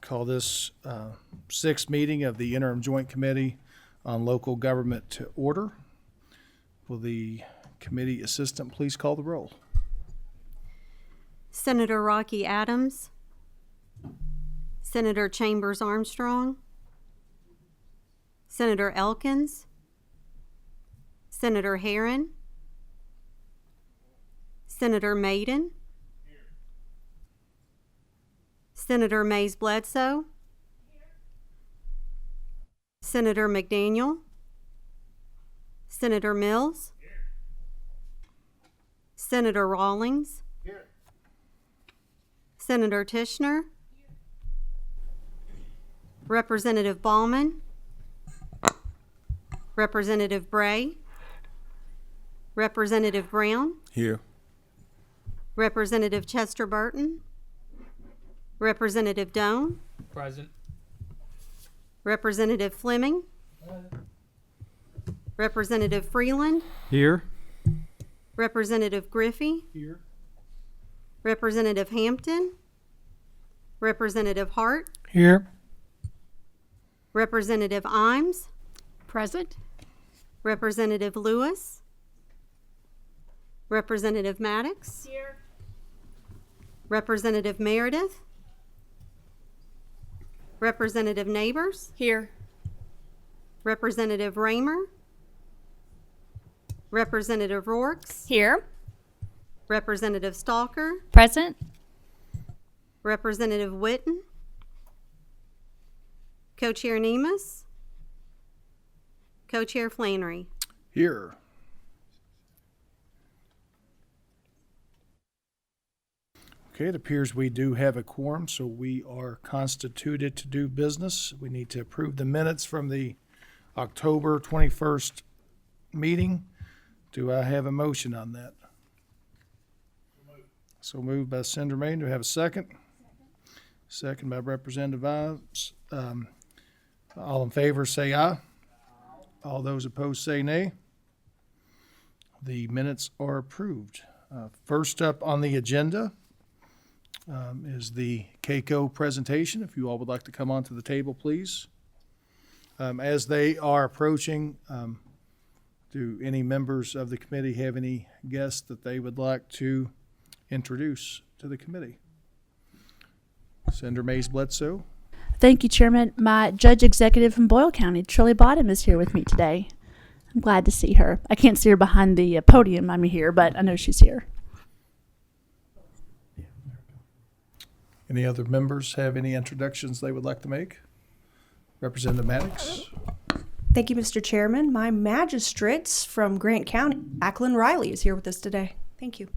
Call this sixth meeting of the Interim Joint Committee on Local Government to order. Will the committee assistant please call the roll? Senator Rocky Adams, Senator Chambers Armstrong, Senator Elkins, Senator Herron, Senator Maiden, Senator Mays Bledsoe, Senator McDaniel, Senator Mills, Senator Rawlings, Senator Tishner, Representative Ballman, Representative Bray, Representative Brown, Here. Representative Chester Burton, Representative Doan, Present. Representative Fleming, Representative Freeland, Here. Representative Griffey, Here. Representative Hampton, Representative Hart, Here. Representative Imes, Present. Representative Lewis, Representative Maddox, Here. Representative Meredith, Representative Neighbors, Here. Representative Raymer, Representative Rorks, Here. Representative Stalker, Present. Representative Witten, Co-Chair Nemus, Co-Chair Flannery. Here. Okay, it appears we do have a quorum, so we are constituted to do business. We need to approve the minutes from the October 21st meeting. Do I have a motion on that? So moved by Senator Main. Do I have a second? Second by Representative Ives. All in favor say aye. All those opposed say nay. The minutes are approved. First up on the agenda is the CAECO presentation. If you all would like to come onto the table, please. As they are approaching, do any members of the committee have any guests that they would like to introduce to the committee? Senator Mays Bledsoe. Thank you, Chairman. My judge executive from Boyle County, Shirley Bottom, is here with me today. I'm glad to see her. I can't see her behind the podium. I'm here, but I know she's here. Any other members have any introductions they would like to make? Representative Maddox. Thank you, Mr. Chairman. My magistrates from Grant County, Ackland Riley, is here with us today. Thank you.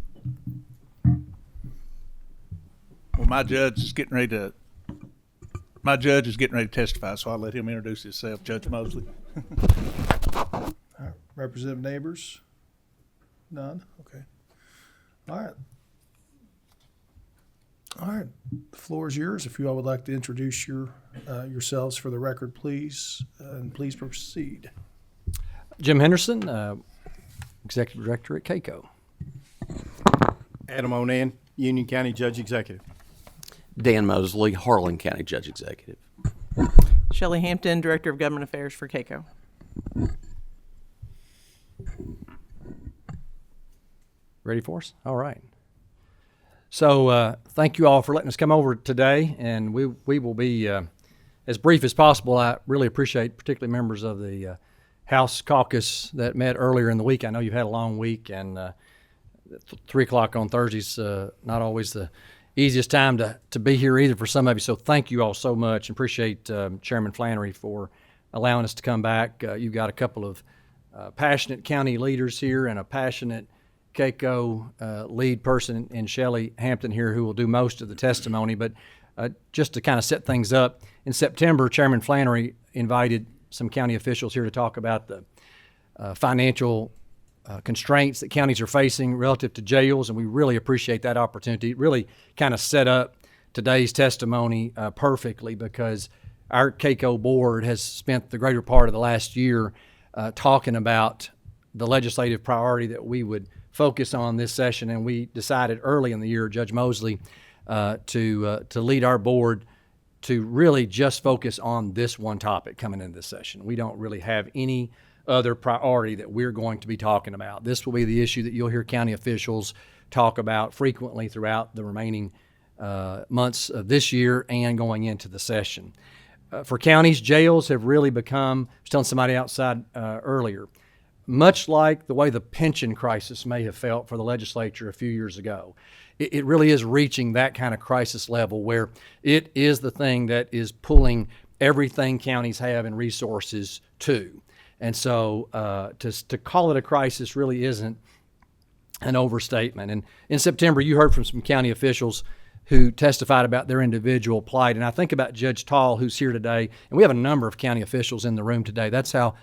Well, my judge is getting ready to testify, so I'll let him introduce himself, Judge Mosley. All right. Representative Neighbors? None? Okay. All right. All right. The floor is yours. If you all would like to introduce yourselves for the record, please, and please proceed. Jim Henderson, Executive Director at CAECO. Adam Onan, Union County Judge Executive. Dan Mosley, Harlan County Judge Executive. Shelley Hampton, Director of Government Affairs for CAECO. Ready for us? All right. So thank you all for letting us come over today, and we will be as brief as possible. I really appreciate particularly members of the House caucus that met earlier in the week. I know you've had a long week, and 3 o'clock on Thursday's not always the easiest time to be here either for some of you. So thank you all so much, and appreciate Chairman Flannery for allowing us to come back. You've got a couple of passionate county leaders here and a passionate CAECO lead person in Shelley Hampton here who will do most of the testimony. But just to kind of set things up, in September, Chairman Flannery invited some county officials here to talk about the financial constraints that counties are facing relative to jails, and we really appreciate that opportunity. It really kind of set up today's testimony perfectly, because our CAECO board has spent the greater part of the last year talking about the legislative priority that we would focus on this session, and we decided early in the year, Judge Mosley, to lead our board to really just focus on this one topic coming into this session. We don't really have any other priority that we're going to be talking about. This will be the issue that you'll hear county officials talk about frequently throughout the remaining months of this year and going into the session. For counties, jails have really become, I was telling somebody outside earlier, much like the way the pension crisis may have felt for the legislature a few years ago. It really is reaching that kind of crisis level where it is the thing that is pulling everything counties have in resources to. And so to call it a crisis really isn't an overstatement. And in September, you heard from some county officials who testified about their individual plight. And I think about Judge Tall, who's here today, and we have a number of county officials in the room today. That's how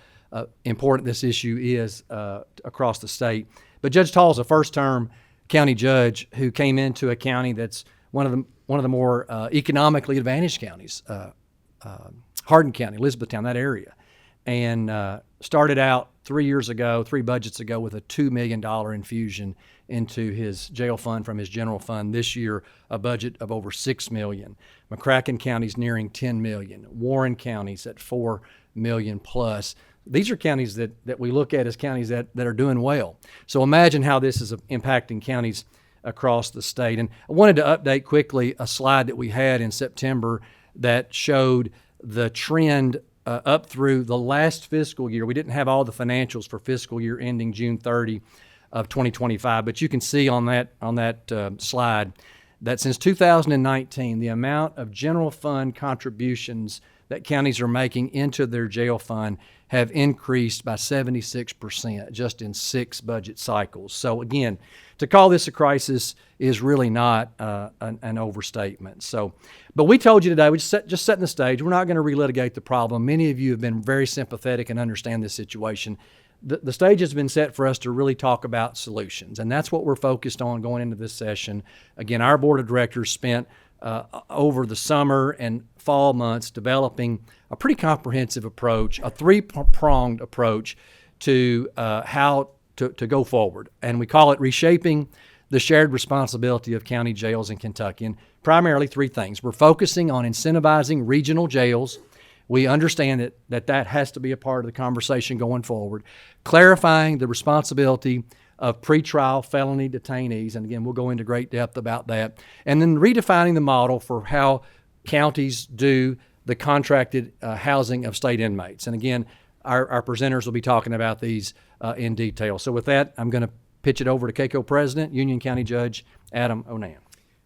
important this issue is across the state. But Judge Tall is a first-term county judge who came into a county that's one of the more economically advantaged counties, Hardin County, Elizabethtown, that area, and started out 3 budgets ago, with a $2 million infusion into his jail fund from his general fund. This year, a budget of over $6 million. McCracken County's nearing $10 million. Warren County's at $4 million plus. These are counties that we look at as counties that are doing well. So imagine how this is impacting counties across the state. And I wanted to update quickly a slide that we had in September that showed the trend up through the last fiscal year. We didn't have all the financials for fiscal year ending June 30 of 2025, but you can see on that slide that since 2019, the amount of general fund contributions that counties are making into their jail fund have increased by 76% just in 6 budget cycles. So again, to call this a crisis is really not an overstatement. So, but we told you today, we just setting the stage. We're not going to relitigate the problem. Many of you have been very sympathetic and understand this situation. The stage has been set for us to really talk about solutions, and that's what we're focused on going into this session. Again, our board of directors spent over the summer and fall months developing a pretty comprehensive approach, a 3-pronged approach to how to go forward. And we call it Reshaping the Shared Responsibility of County Jails in Kentucky. And primarily 3 things. We're focusing on incentivizing regional jails. We understand that has to be a part of the conversation going forward. Clarifying the responsibility of pretrial felony detainees, and again, we'll go into great depth about that. And then redefining the model for how counties do the contracted housing of state inmates. And again, our presenters will be talking about these in detail. So with that, I'm going to pitch it over to KCO President, Union County Judge Adam Onan.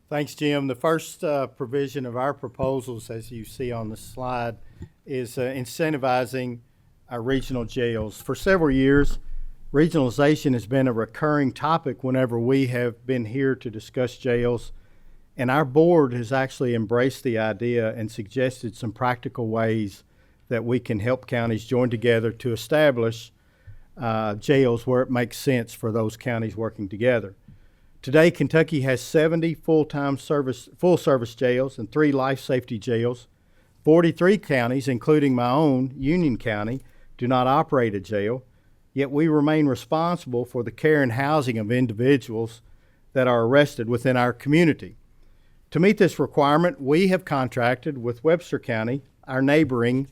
Thanks, Jim. The first provision of our proposals, as you see on the slide, is incentivizing our regional jails. For several years, regionalization has been a recurring topic whenever we have been here to discuss jails, and our board has actually embraced the idea and suggested some practical ways that we can help counties join together to establish jails where it makes sense for those counties working together. Today, Kentucky has 70 full-service jails and 3 life safety jails. 43 counties, including my own, Union County, do not operate a jail, yet we remain responsible for the care and housing of individuals that are arrested within our community. To meet this requirement, we have contracted with Webster County, our neighboring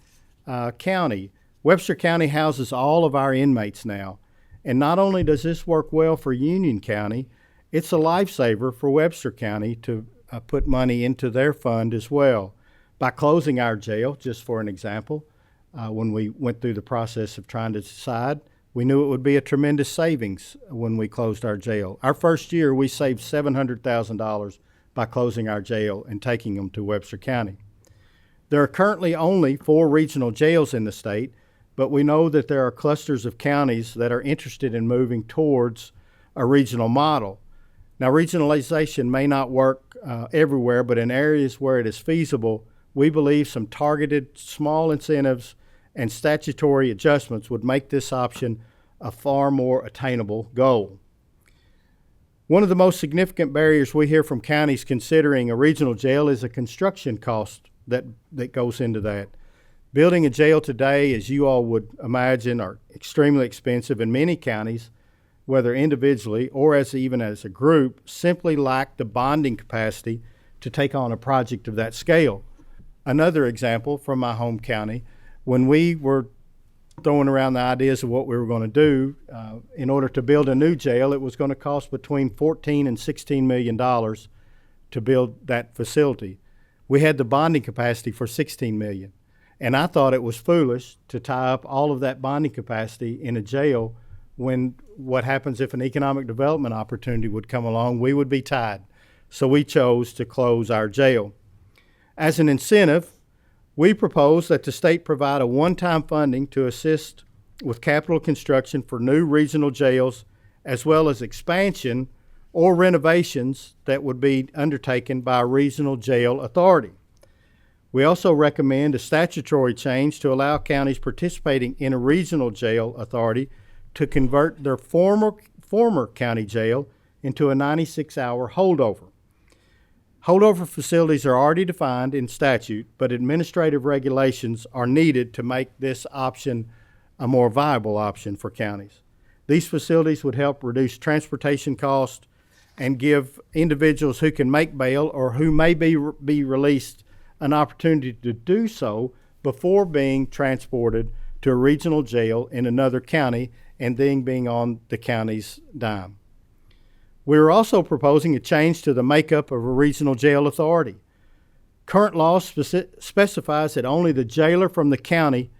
county. Webster County houses all of our inmates now, and not only does this work well for Union County, it's a lifesaver for Webster County to put money into their fund as well. By closing our jail, just for an example, when we went through the process of trying to decide, we knew it would be a tremendous savings when we closed our jail. Our first year, we saved $700,000 by closing our jail and taking them to Webster County. There are currently only 4 regional jails in the state, but we know that there are clusters of counties that are interested in moving towards a regional model. Now, regionalization may not work everywhere, but in areas where it is feasible, we believe some targeted small incentives and statutory adjustments would make this option a far more attainable goal. One of the most significant barriers we hear from counties considering a regional jail is a construction cost that goes into that. Building a jail today, as you all would imagine, are extremely expensive, and many counties, whether individually or even as a group, simply lack the bonding capacity to take on a project of that scale. Another example from my home county, when we were throwing around the ideas of what we were going to do, in order to build a new jail, it was going to cost between $14 and $16 million to build that facility. We had the bonding capacity for $16 million. And I thought it was foolish to tie up all of that bonding capacity in a jail when what happens if an economic development opportunity would come along, we would be tied. So we chose to close our jail. As an incentive, we propose that the state provide a one-time funding to assist with capital construction for new regional jails, as well as expansion or renovations that would be undertaken by a regional jail authority. We also recommend a statutory change to allow counties participating in a regional jail authority to convert their former county jail into a 96-hour holdover. Holdover facilities are already defined in statute, but administrative regulations are needed to make this option a more viable option for counties. These facilities would help reduce transportation costs and give individuals who can make bail or who may be released an opportunity to do so before being transported to a regional jail in another county and then being on the county's dime. We are also proposing a change to the makeup of a regional jail authority. Current law specifies that only the jailer from the county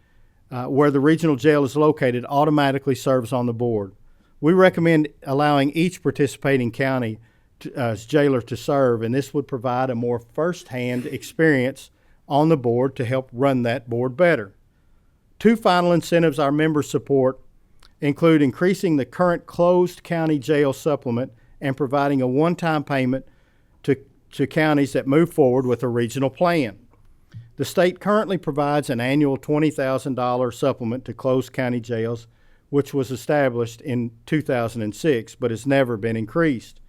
where the regional jail is located automatically serves on the board. We recommend allowing each participating county jailer to serve, and this would provide a more first-hand experience on the board to help run that board better. Two final incentives our members support include increasing the current closed county jail supplement and providing a one-time payment to counties that move forward with a regional plan. The state currently provides an annual $20,000 supplement to closed county jails, which was established in 2006 but has never been increased.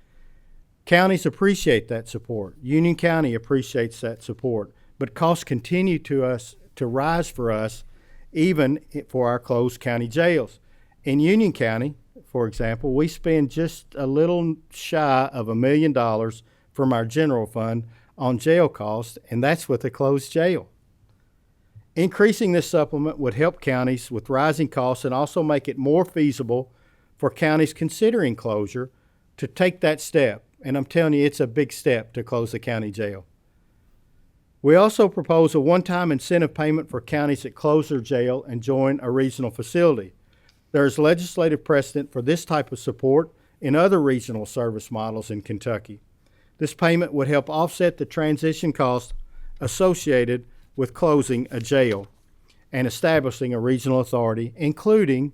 Counties appreciate that support. Union County appreciates that support, but costs continue to rise for us, even for our closed county jails. In Union County, for example, we spend just a little shy of $1 million from our general fund on jail costs, and that's with a closed jail. Increasing this supplement would help counties with rising costs and also make it more feasible for counties considering closure to take that step. And I'm telling you, it's a big step to close the county jail. We also propose a one-time incentive payment for counties that close their jail and join a regional facility. There is legislative precedent for this type of support in other regional service models in Kentucky. This payment would help offset the transition costs associated with closing a jail and establishing a regional authority, including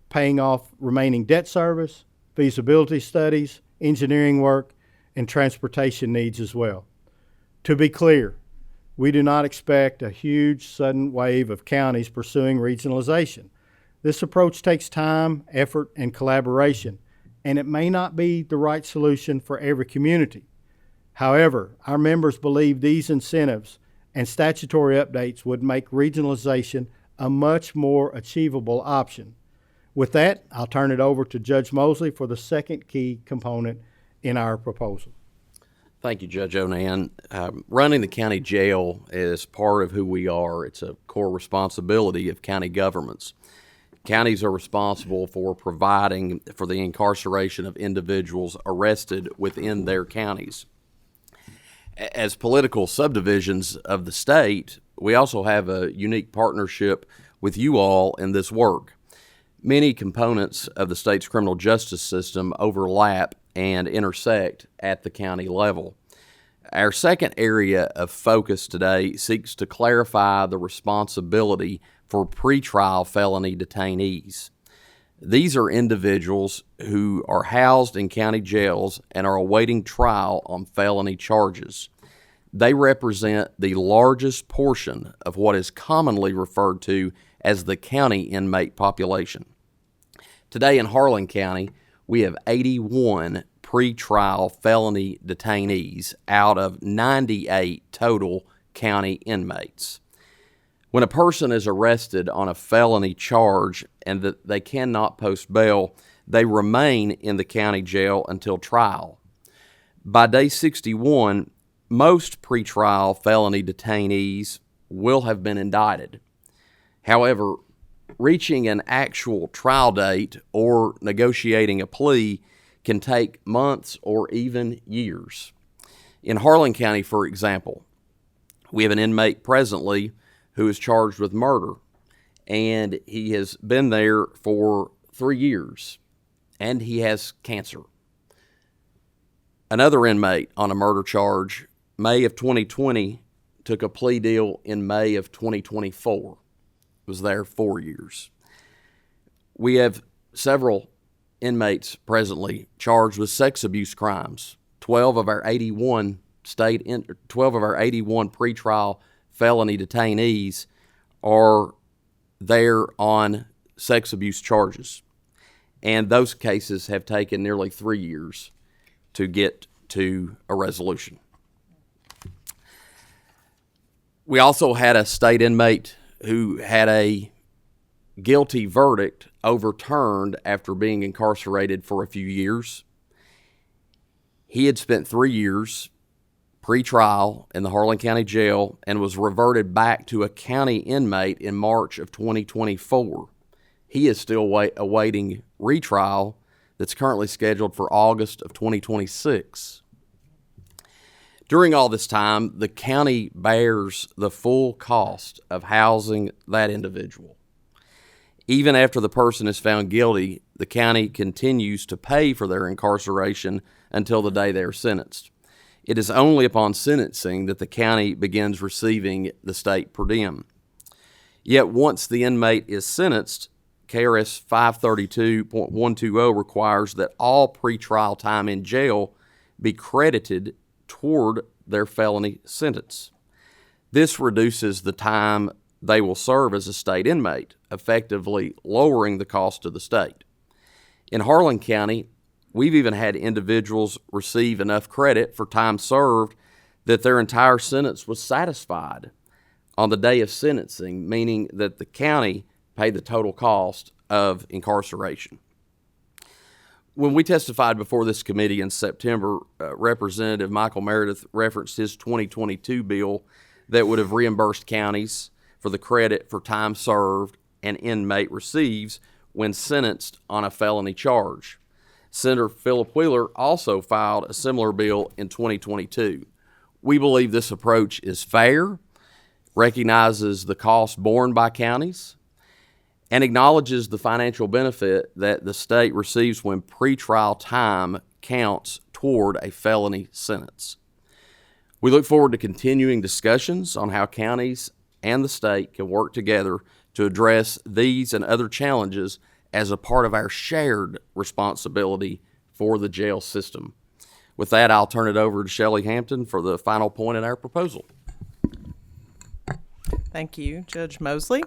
paying off remaining debt service, feasibility studies, engineering work, and transportation needs as well. To be clear, we do not expect a huge sudden wave of counties pursuing regionalization. This approach takes time, effort, and collaboration, and it may not be the right solution for every community. However, our members believe these incentives and statutory updates would make regionalization a much more achievable option. With that, I'll turn it over to Judge Mosley for the second key component in our proposal. Thank you, Judge Onan. Running the county jail is part of who we are. It's a core responsibility of county governments. Counties are responsible for providing for the incarceration of individuals arrested within their counties. As political subdivisions of the state, we also have a unique partnership with you all in this work. Many components of the state's criminal justice system overlap and intersect at the county level. Our second area of focus today seeks to clarify the responsibility for pretrial felony detainees. These are individuals who are housed in county jails and are awaiting trial on felony charges. They represent the largest portion of what is commonly referred to as the county inmate population. Today in Harlan County, we have 81 pretrial felony detainees out of 98 total county inmates. When a person is arrested on a felony charge and that they cannot post bail, they remain in the county jail until trial. By day 61, most pretrial felony detainees will have been indicted. However, reaching an actual trial date or negotiating a plea can take months or even years. In Harlan County, for example, we have an inmate presently who is charged with murder, and he has been there for 3 years, and he has cancer. Another inmate on a murder charge, May of 2020, took a plea deal in May of 2024. Was there 4 years. We have several inmates presently charged with sex abuse crimes. 12 of our 81 pretrial felony detainees are there on sex abuse charges. And those cases have taken nearly 3 years to get to a resolution. We also had a state inmate who had a guilty verdict overturned after being incarcerated for a few years. He had spent 3 years pre-trial in the Harlan County Jail and was reverted back to a county inmate in March of 2024. He is still awaiting retrial that's currently scheduled for August of 2026. During all this time, the county bears the full cost of housing that individual. Even after the person is found guilty, the county continues to pay for their incarceration until the day they are sentenced. It is only upon sentencing that the county begins receiving the state per diem. Yet once the inmate is sentenced, KRS 532.120 requires that all pretrial time in jail be credited toward their felony sentence. This reduces the time they will serve as a state inmate, effectively lowering the cost to the state. In Harlan County, we've even had individuals receive enough credit for time served that their entire sentence was satisfied on the day of sentencing, meaning that the county paid the total cost of incarceration. When we testified before this committee in September, Representative Michael Meredith referenced his 2022 bill that would have reimbursed counties for the credit for time served an inmate receives when sentenced on a felony charge. Senator Philip Wheeler also filed a similar bill in 2022. We believe this approach is fair, recognizes the cost borne by counties, and acknowledges the financial benefit that the state receives when pretrial time counts toward a felony sentence. We look forward to continuing discussions on how counties and the state can work together to address these and other challenges as a part of our shared responsibility for the jail system. With that, I'll turn it over to Shelley Hampton for the final point in our proposal. Thank you, Judge Mosley.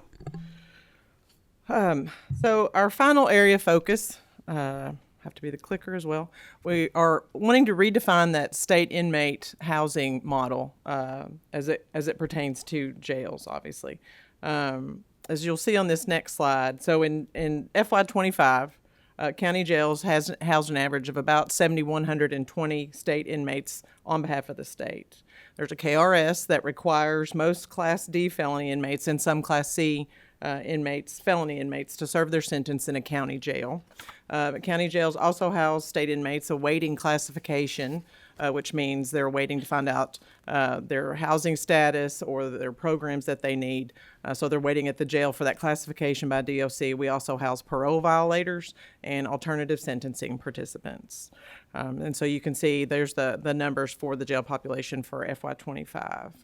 So our final area of focus, have to be the clicker as well. We are wanting to redefine that state inmate housing model as it pertains to jails, obviously. As you'll see on this next slide, so in FY25, county jails has housed an average of about 7,120 state inmates on behalf of the state. There's a KRS that requires most Class D felony inmates and some Class C felony inmates, to serve their sentence in a county jail. County jails also house state inmates awaiting classification, which means they're waiting to find out their housing status or their programs that they need. So they're waiting at the jail for that classification by DOC. We also house parole violators and alternative sentencing participants. And so you can see there's the numbers for the jail population for FY25.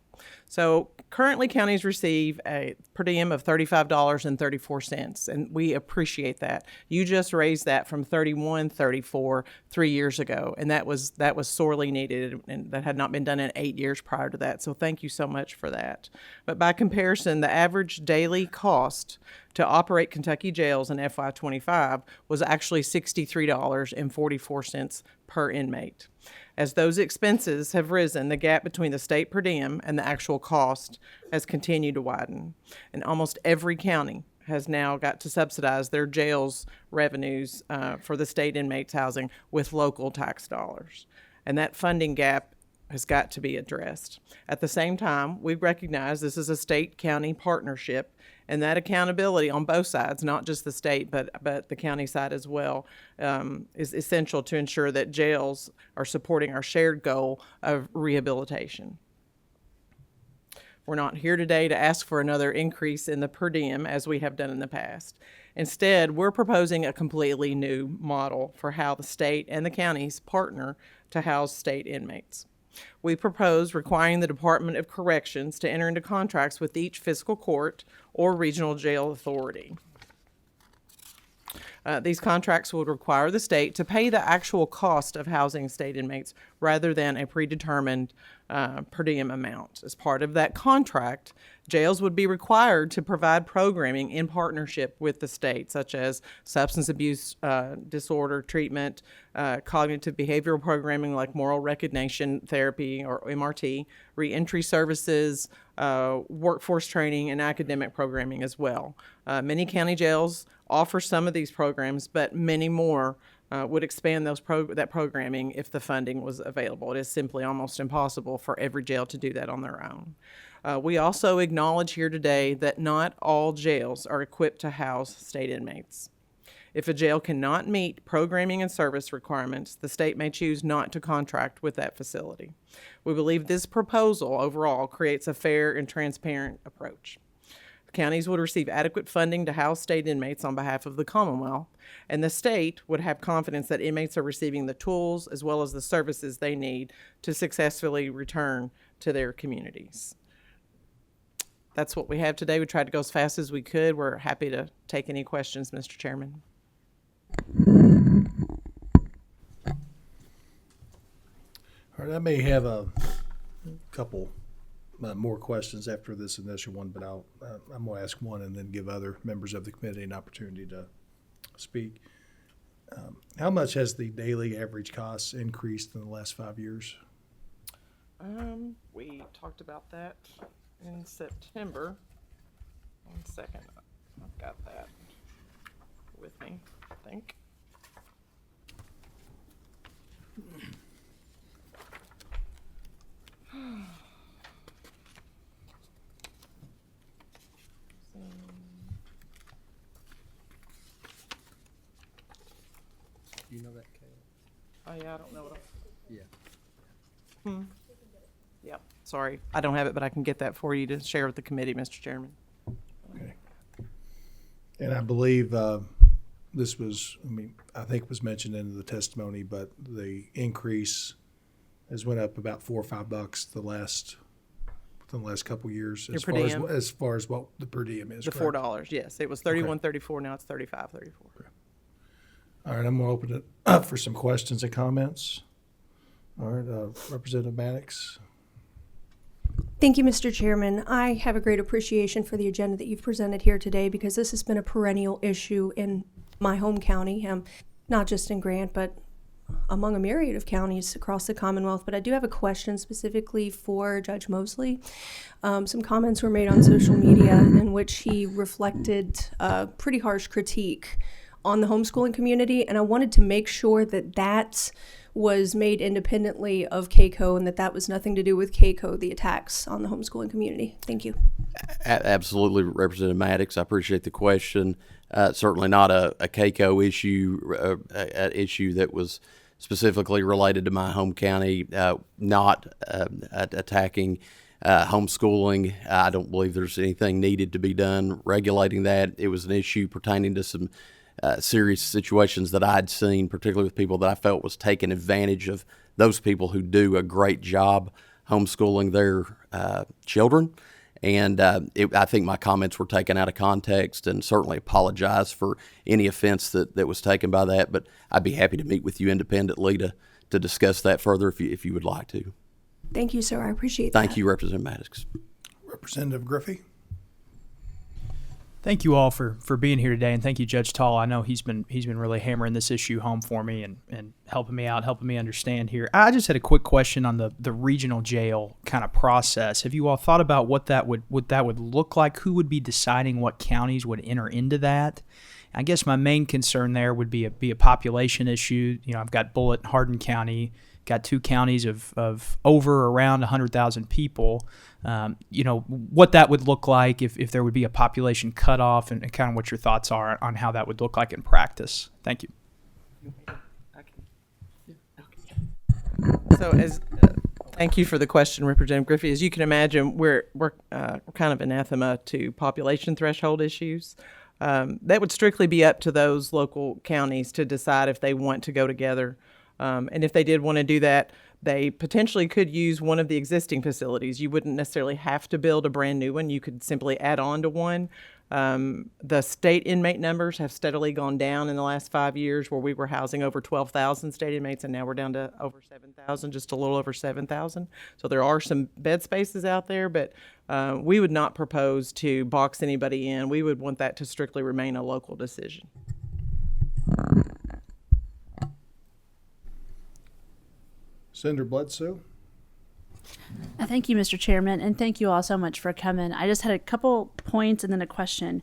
So currently counties receive a per diem of $35.34, and we appreciate that. You just raised that from $31.34 3 years ago, and that was sorely needed, and that had not been done in 8 years prior to that. So thank you so much for that. But by comparison, the average daily cost to operate Kentucky jails in FY25 was actually $63.44 per inmate. As those expenses have risen, the gap between the state per diem and the actual cost has continued to widen. And almost every county has now got to subsidize their jails' revenues for the state inmates' housing with local tax dollars. And that funding gap has got to be addressed. At the same time, we recognize this is a state-county partnership, and that accountability on both sides, not just the state, but the county side as well, is essential to ensure that jails are supporting our shared goal of rehabilitation. We're not here today to ask for another increase in the per diem as we have done in the past. Instead, we're proposing a completely new model for how the state and the counties partner to house state inmates. We propose requiring the Department of Corrections to enter into contracts with each fiscal court or regional jail authority. These contracts would require the state to pay the actual cost of housing state inmates rather than a predetermined per diem amount. As part of that contract, jails would be required to provide programming in partnership with the state, such as substance abuse disorder treatment, cognitive behavioral programming like moral recognition therapy or MRT, reentry services, workforce training, and academic programming as well. Many county jails offer some of these programs, but many more would expand that programming if the funding was available. It is simply almost impossible for every jail to do that on their own. We also acknowledge here today that not all jails are equipped to house state inmates. If a jail cannot meet programming and service requirements, the state may choose not to contract with that facility. We believe this proposal overall creates a fair and transparent approach. Counties would receive adequate funding to house state inmates on behalf of the Commonwealth, and the state would have confidence that inmates are receiving the tools as well as the services they need to successfully return to their communities. That's what we have today. We tried to go as fast as we could. We're happy to take any questions, Mr. Chairman. All right, I may have a couple more questions after this initial one, but I'm going to ask one and then give other members of the committee an opportunity to speak. How much has the daily average costs increased in the last 5 years? We talked about that in September. 1 second, I've got that with me, I think. Do you know that, Kayla? Oh, yeah, I don't know what Yeah. Yep, sorry. I don't have it, but I can get that for you to share with the committee, Mr. Chairman. Okay. And I believe this was, I think was mentioned in the testimony, but the increase has went up about $4 or $5 within the last couple of years as far as what the per diem is. The correct? $4, yes. It was $31.34, now it's $35.34. All right, I'm going to open it up for some questions and comments. All right, Representative Maddox. Thank you, Mr. Chairman. I have a great appreciation for the agenda that you've presented here today because this has been a perennial issue in my home county, not just in Grant, but among a myriad of counties across the Commonwealth. But I do have a question specifically for Judge Mosley. Some comments were made on social media in which he reflected pretty harsh critique on the homeschooling community, and I wanted to make sure that that was made independently of KCO and that was nothing to do with KCO, the attacks on the homeschooling community. Thank you. Absolutely, Representative Maddox. I appreciate the question. Certainly not a KCO issue, an issue that was specifically related to my home county, not attacking homeschooling. I don't believe there's anything needed to be done regulating that. It was an issue pertaining to some serious situations that I'd seen, particularly with people that I felt was taking advantage of those people who do a great job homeschooling their children. And I think my comments were taken out of context, and certainly apologize for any offense that was taken by that. But I'd be happy to meet with you independently to discuss that further if you would like to. Thank you, sir. I appreciate that. Thank you, Representative Maddox. Representative Griffey. Thank you all for being here today, and thank you, Judge Tall. I know he's been really hammering this issue home for me and helping me out, helping me understand here. I just had a quick question on the regional jail kind of process. Have you all thought about what that would look like? Who would be deciding what counties would enter into that? I guess my main concern there would be a population issue. You know, I've got Bullitt, Hardin County, got 2 counties of over around 100,000 people. What that would look like if there would be a population cutoff, and kind of what your thoughts are on how that would look like in practice. Thank you. So thank you for the question, Representative Griffey. As you can imagine, we're kind of anathema to population threshold issues. That would strictly be up to those local counties to decide if they want to go together. And if they did want to do that, they potentially could use one of the existing facilities. You wouldn't necessarily have to build a brand new one. You could simply add on to one. The state inmate numbers have steadily gone down in the last 5 years, where we were housing over 12,000 state inmates, and now we're down to over 7,000, just a little over 7,000. So there are some bed spaces out there, but we would not propose to box anybody in. We would want that to strictly remain a local decision. Senator Bledsoe. Thank you, Mr. Chairman, and thank you all so much for coming. I just had a couple points and then a question.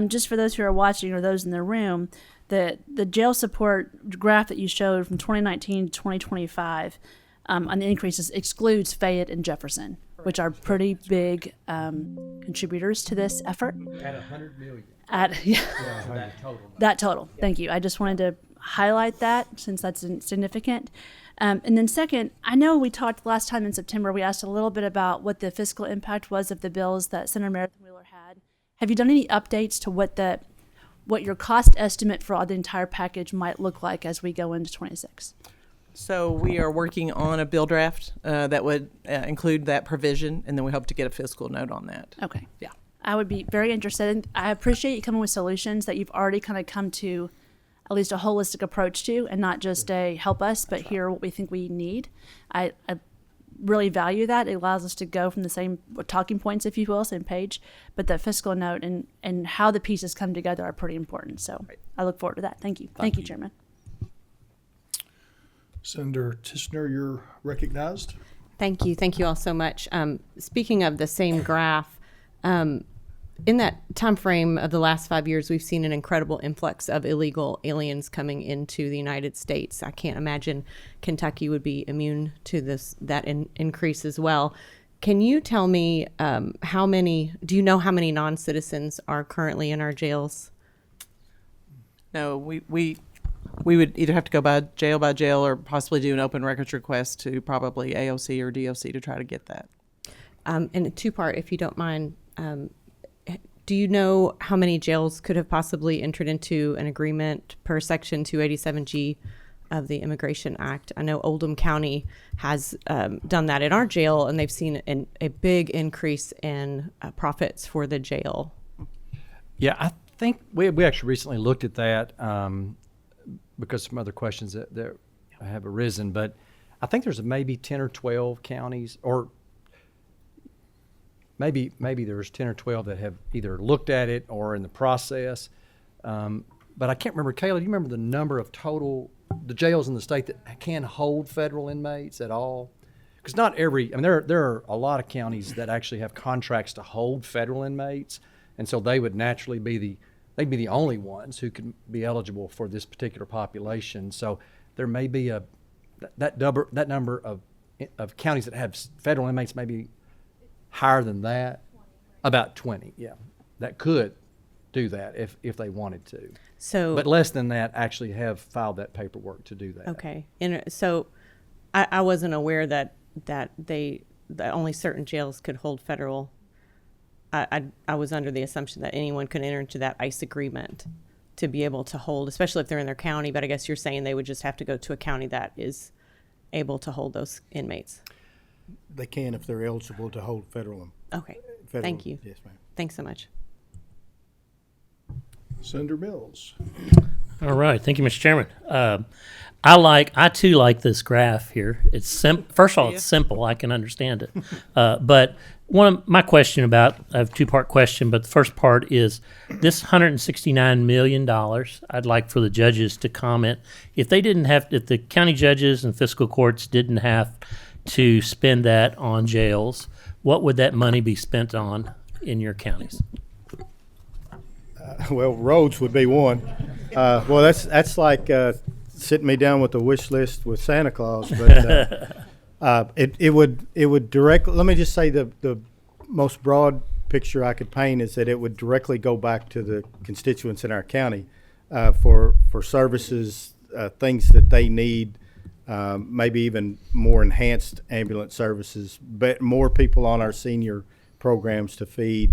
Just for those who are watching or those in the room, the jail support graph that you showed from 2019 to 2025 on the increases excludes Fayette and Jefferson, which are pretty big contributors to this effort. At 100 million. That total. Thank you. I just wanted to highlight that since that's significant. And then second, I know we talked last time in September, we asked a little bit about what the fiscal impact was of the bills that Senator Marathon Wheeler had. Have you done any updates to what your cost estimate for the entire package might look like as we go into 26? So we are working on a bill draft that would include that provision, and then we hope to get a fiscal note on that. Okay. Yeah. I would be very interested. I appreciate you coming with solutions that you've already kind of come to at least a holistic approach to, and not just a help us, but hear what we think we need. I really value that. It allows us to go from the same talking points, if you will, same page, but that fiscal note and how the pieces come together are pretty important. So I look forward to that. Thank you. Thank you, Chairman. Senator Tishner, you're recognized. Thank you. Thank you all so much. Speaking of the same graph, in that time frame of the last 5 years, we've seen an incredible influx of illegal aliens coming into the United States. I can't imagine Kentucky would be immune to that increase as well. Can you tell me do you know how many non-citizens are currently in our jails? No, we would either have to go by jail or possibly do an open records request to probably AOC or DOC to try to get that. And a two-part, if you don't mind. Do you know how many jails could have possibly entered into an agreement per Section 287G of the Immigration Act? I know Oldham County has done that in our jail, and they've seen a big increase in profits for the jail. Yeah, I think we actually recently looked at that because some other questions that have arisen, but I think there's maybe 10 or 12 counties, or maybe there's 10 or 12 that have either looked at it or in the process. But I can't remember. Kayla, do you remember the number of the jails in the state that can hold federal inmates at all? Because there are a lot of counties that actually have contracts to hold federal inmates, and so they would naturally they'd be the only ones who could be eligible for this particular population. So there may be that number of counties that have federal inmates may be higher than that, about 20, yeah, that could do that if they wanted to. So, but less than that actually have filed that paperwork to do that. Okay, and so I wasn't aware that only certain jails could hold federal. I was under the assumption that anyone could enter into that ICE agreement to be able to hold, especially if they're in their county. But I guess you're saying they would just have to go to a county that is able to hold those inmates. They can if they're eligible to hold federal. Okay. Thank you. Yes, ma'am. Thanks so much. Senator Mills. All right. Thank you, Mr. Chairman. I too like this graph here. It's first of all, it's simple. I can understand it. But one of my question I have a two-part question, but the first part is this $169 million, I'd like for the judges to comment. If the county judges and fiscal courts didn't have to spend that on jails, what would that money be spent on in your counties? Well, roads would be one. Well, that's like sitting me down with a wish list with Santa Claus, but it would directly. Let me just say the most broad picture I could paint is that it would directly go back to the constituents in our county for services, things that they need, maybe even more enhanced ambulance services, but more people on our senior programs to feed,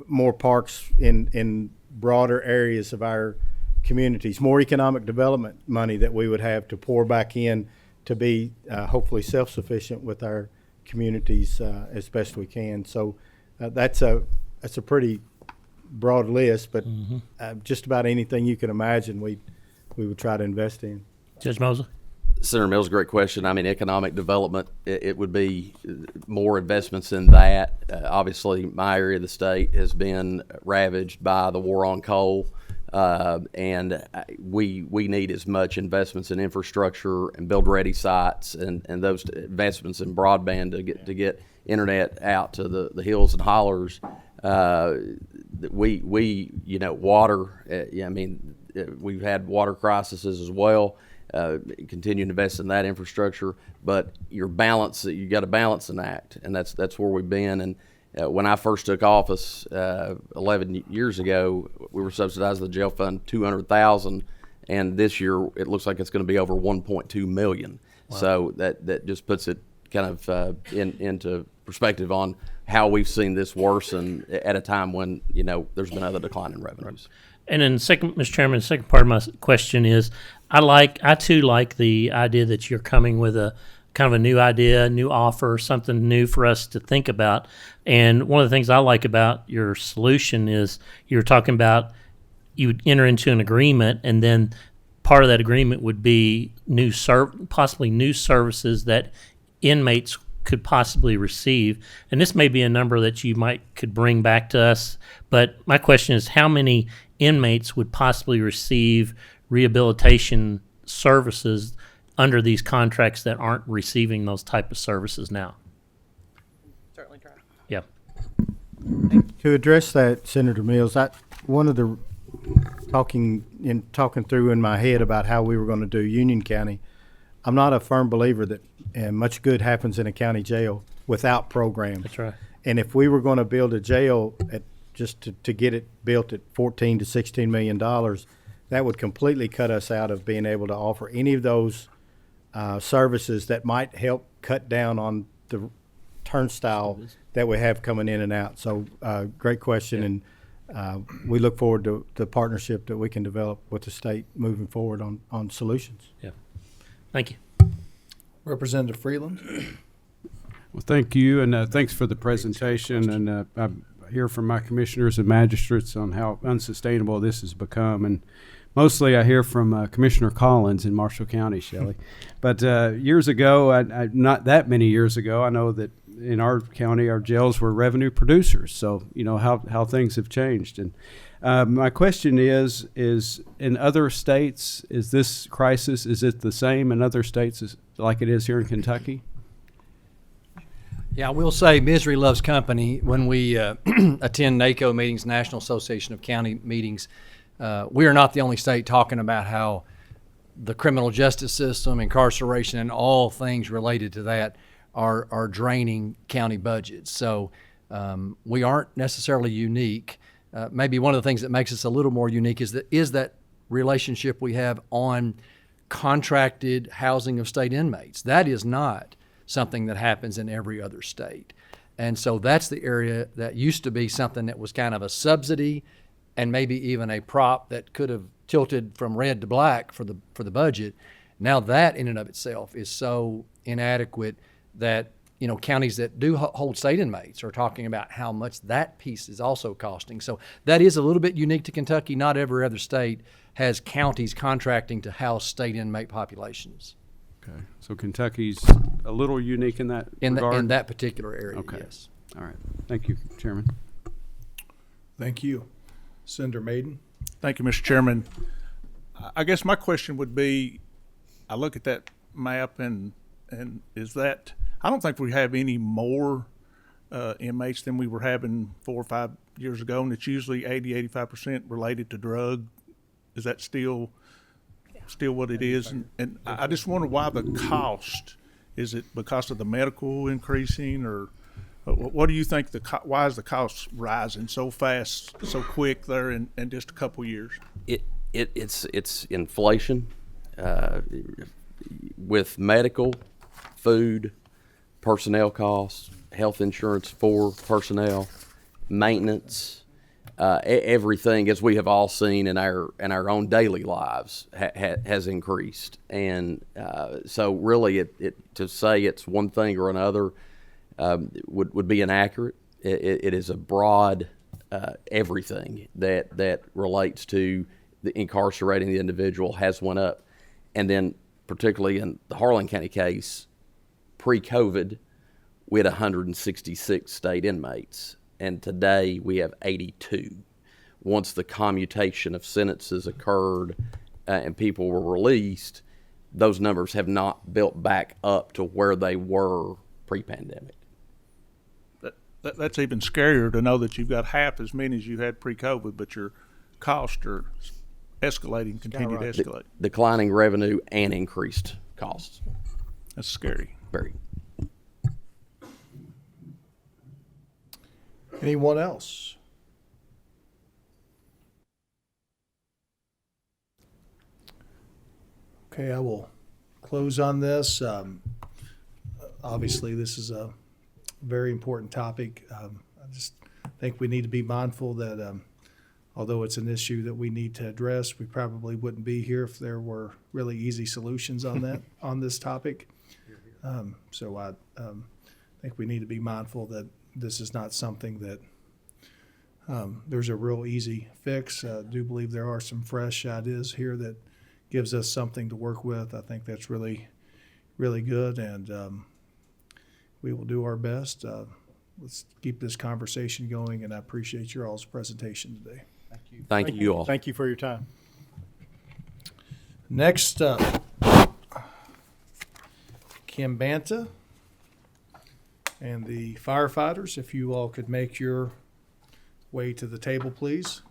more parks in broader areas of our communities, more economic development money that we would have to pour back in to be hopefully self-sufficient with our communities as best we can. So that's a pretty broad list, but just about anything you can imagine we would try to invest in. Judge Mosley? Senator Mills, great question. I mean, economic development, it would be more investments in that. Obviously, my area of the state has been ravaged by the war on coal, and we need as much investments in infrastructure and build-ready sites and those investments in broadband to get internet out to the hills and hollers. We water. I mean, we've had water crises as well. Continue to invest in that infrastructure, but you got to balance and act, and that's where we've been. And when I first took office 11 years ago, we were subsidizing the jail fund $200,000, and this year it looks like it's going to be over $1.2 million. Wow. So that just puts it kind of into perspective on how we've seen this worsen at a time when there's been other decline in revenues. And then second, Mr. Chairman, the second part of my question is, I too like the idea that you're coming with a kind of a new idea, new offer, something new for us to think about. And one of the things I like about your solution is you're talking about you would enter into an agreement, and then part of that agreement would be possibly new services that inmates could possibly receive. And this may be a number that you could bring back to us. But my question is, how many inmates would possibly receive rehabilitation services under these contracts that aren't receiving those type of services now? Certainly try. Yeah. To address that, Senator Mills, one of the talking through in my head about how we were going to do Union County, I'm not a firm believer that much good happens in a county jail without programs. That's right. And if we were going to build a jail to get it built at $14 to $16 million, that would completely cut us out of being able to offer any of those services that might help cut down on the turnstile that we have coming in and out. So great question, and we look forward to the partnership that we can develop with the state moving forward on solutions. Yeah. Thank you. Representative Freeland. Well, thank you, and thanks for the presentation. And I hear from my commissioners and magistrates on how unsustainable this has become. And mostly I hear from Commissioner Collins in Marshall County, Shelley. But years ago, not that many years ago, I know that in our county, our jails were revenue producers. So, how things have changed. And my question is in other states, is this crisis, is it the same in other states like it is here in Kentucky? Yeah, I will say misery loves company. When we attend NACO meetings, National Association of County meetings, we are not the only state talking about how the criminal justice system, incarceration, and all things related to that are draining county budgets. So we aren't necessarily unique. Maybe one of the things that makes us a little more unique is that relationship we have on contracted housing of state inmates. That is not something that happens in every other state. And so that's the area that used to be something that was kind of a subsidy and maybe even a prop that could have tilted from red to black for the budget. Now that in and of itself is so inadequate that counties that do hold state inmates are talking about how much that piece is also costing. So that is a little bit unique to Kentucky. Not every other state has counties contracting to house state inmate populations. Okay, so Kentucky's a little unique in that regard? In that particular area, okay. Yes. All right. Thank you, Chairman. Thank you. Senator Maiden. Thank you, Mr. Chairman. I guess my question would be, I look at that map and is that, I don't think we have any more inmates than we were having 4 or 5 years ago, and it's usually 80-85% related to drug. Is that still still what it is, and I just wonder why the cost. Is it because of the medical increasing, or what do you think why is the cost rising so fast, so quick there in just a couple years? It's inflation with medical, food, personnel costs, health insurance for personnel, maintenance, everything, as we have all seen in our own daily lives, has increased. And so really to say it's one thing or another would be inaccurate. It is a broad everything that relates to the incarcerating the individual has went up. And then particularly in the Harlan County case, pre-COVID, we had 166 state inmates. And today we have 82. Once the commutation of sentences occurred and people were released, those numbers have not built back up to where they were pre-pandemic. That's even scarier to know that you've got half as many as you had pre-COVID, but your costs are escalating, continue to escalate. Declining revenue and increased costs. That's scary. Very. Anyone else? Okay, I will close on this. Obviously, this is a very important topic. I just think we need to be mindful that although it's an issue that we need to address, we probably wouldn't be here if there were really easy solutions on that on this topic. So I think we need to be mindful that this is not something that there's a real easy fix. I do believe there are some fresh ideas here that gives us something to work with. I think that's really, really good, and we will do our best. Let's keep this conversation going, and I appreciate your all's presentation today. Thank you all. Thank you for your time. Next up, Kim Banta and the firefighters, if you all could make your way to the table, please.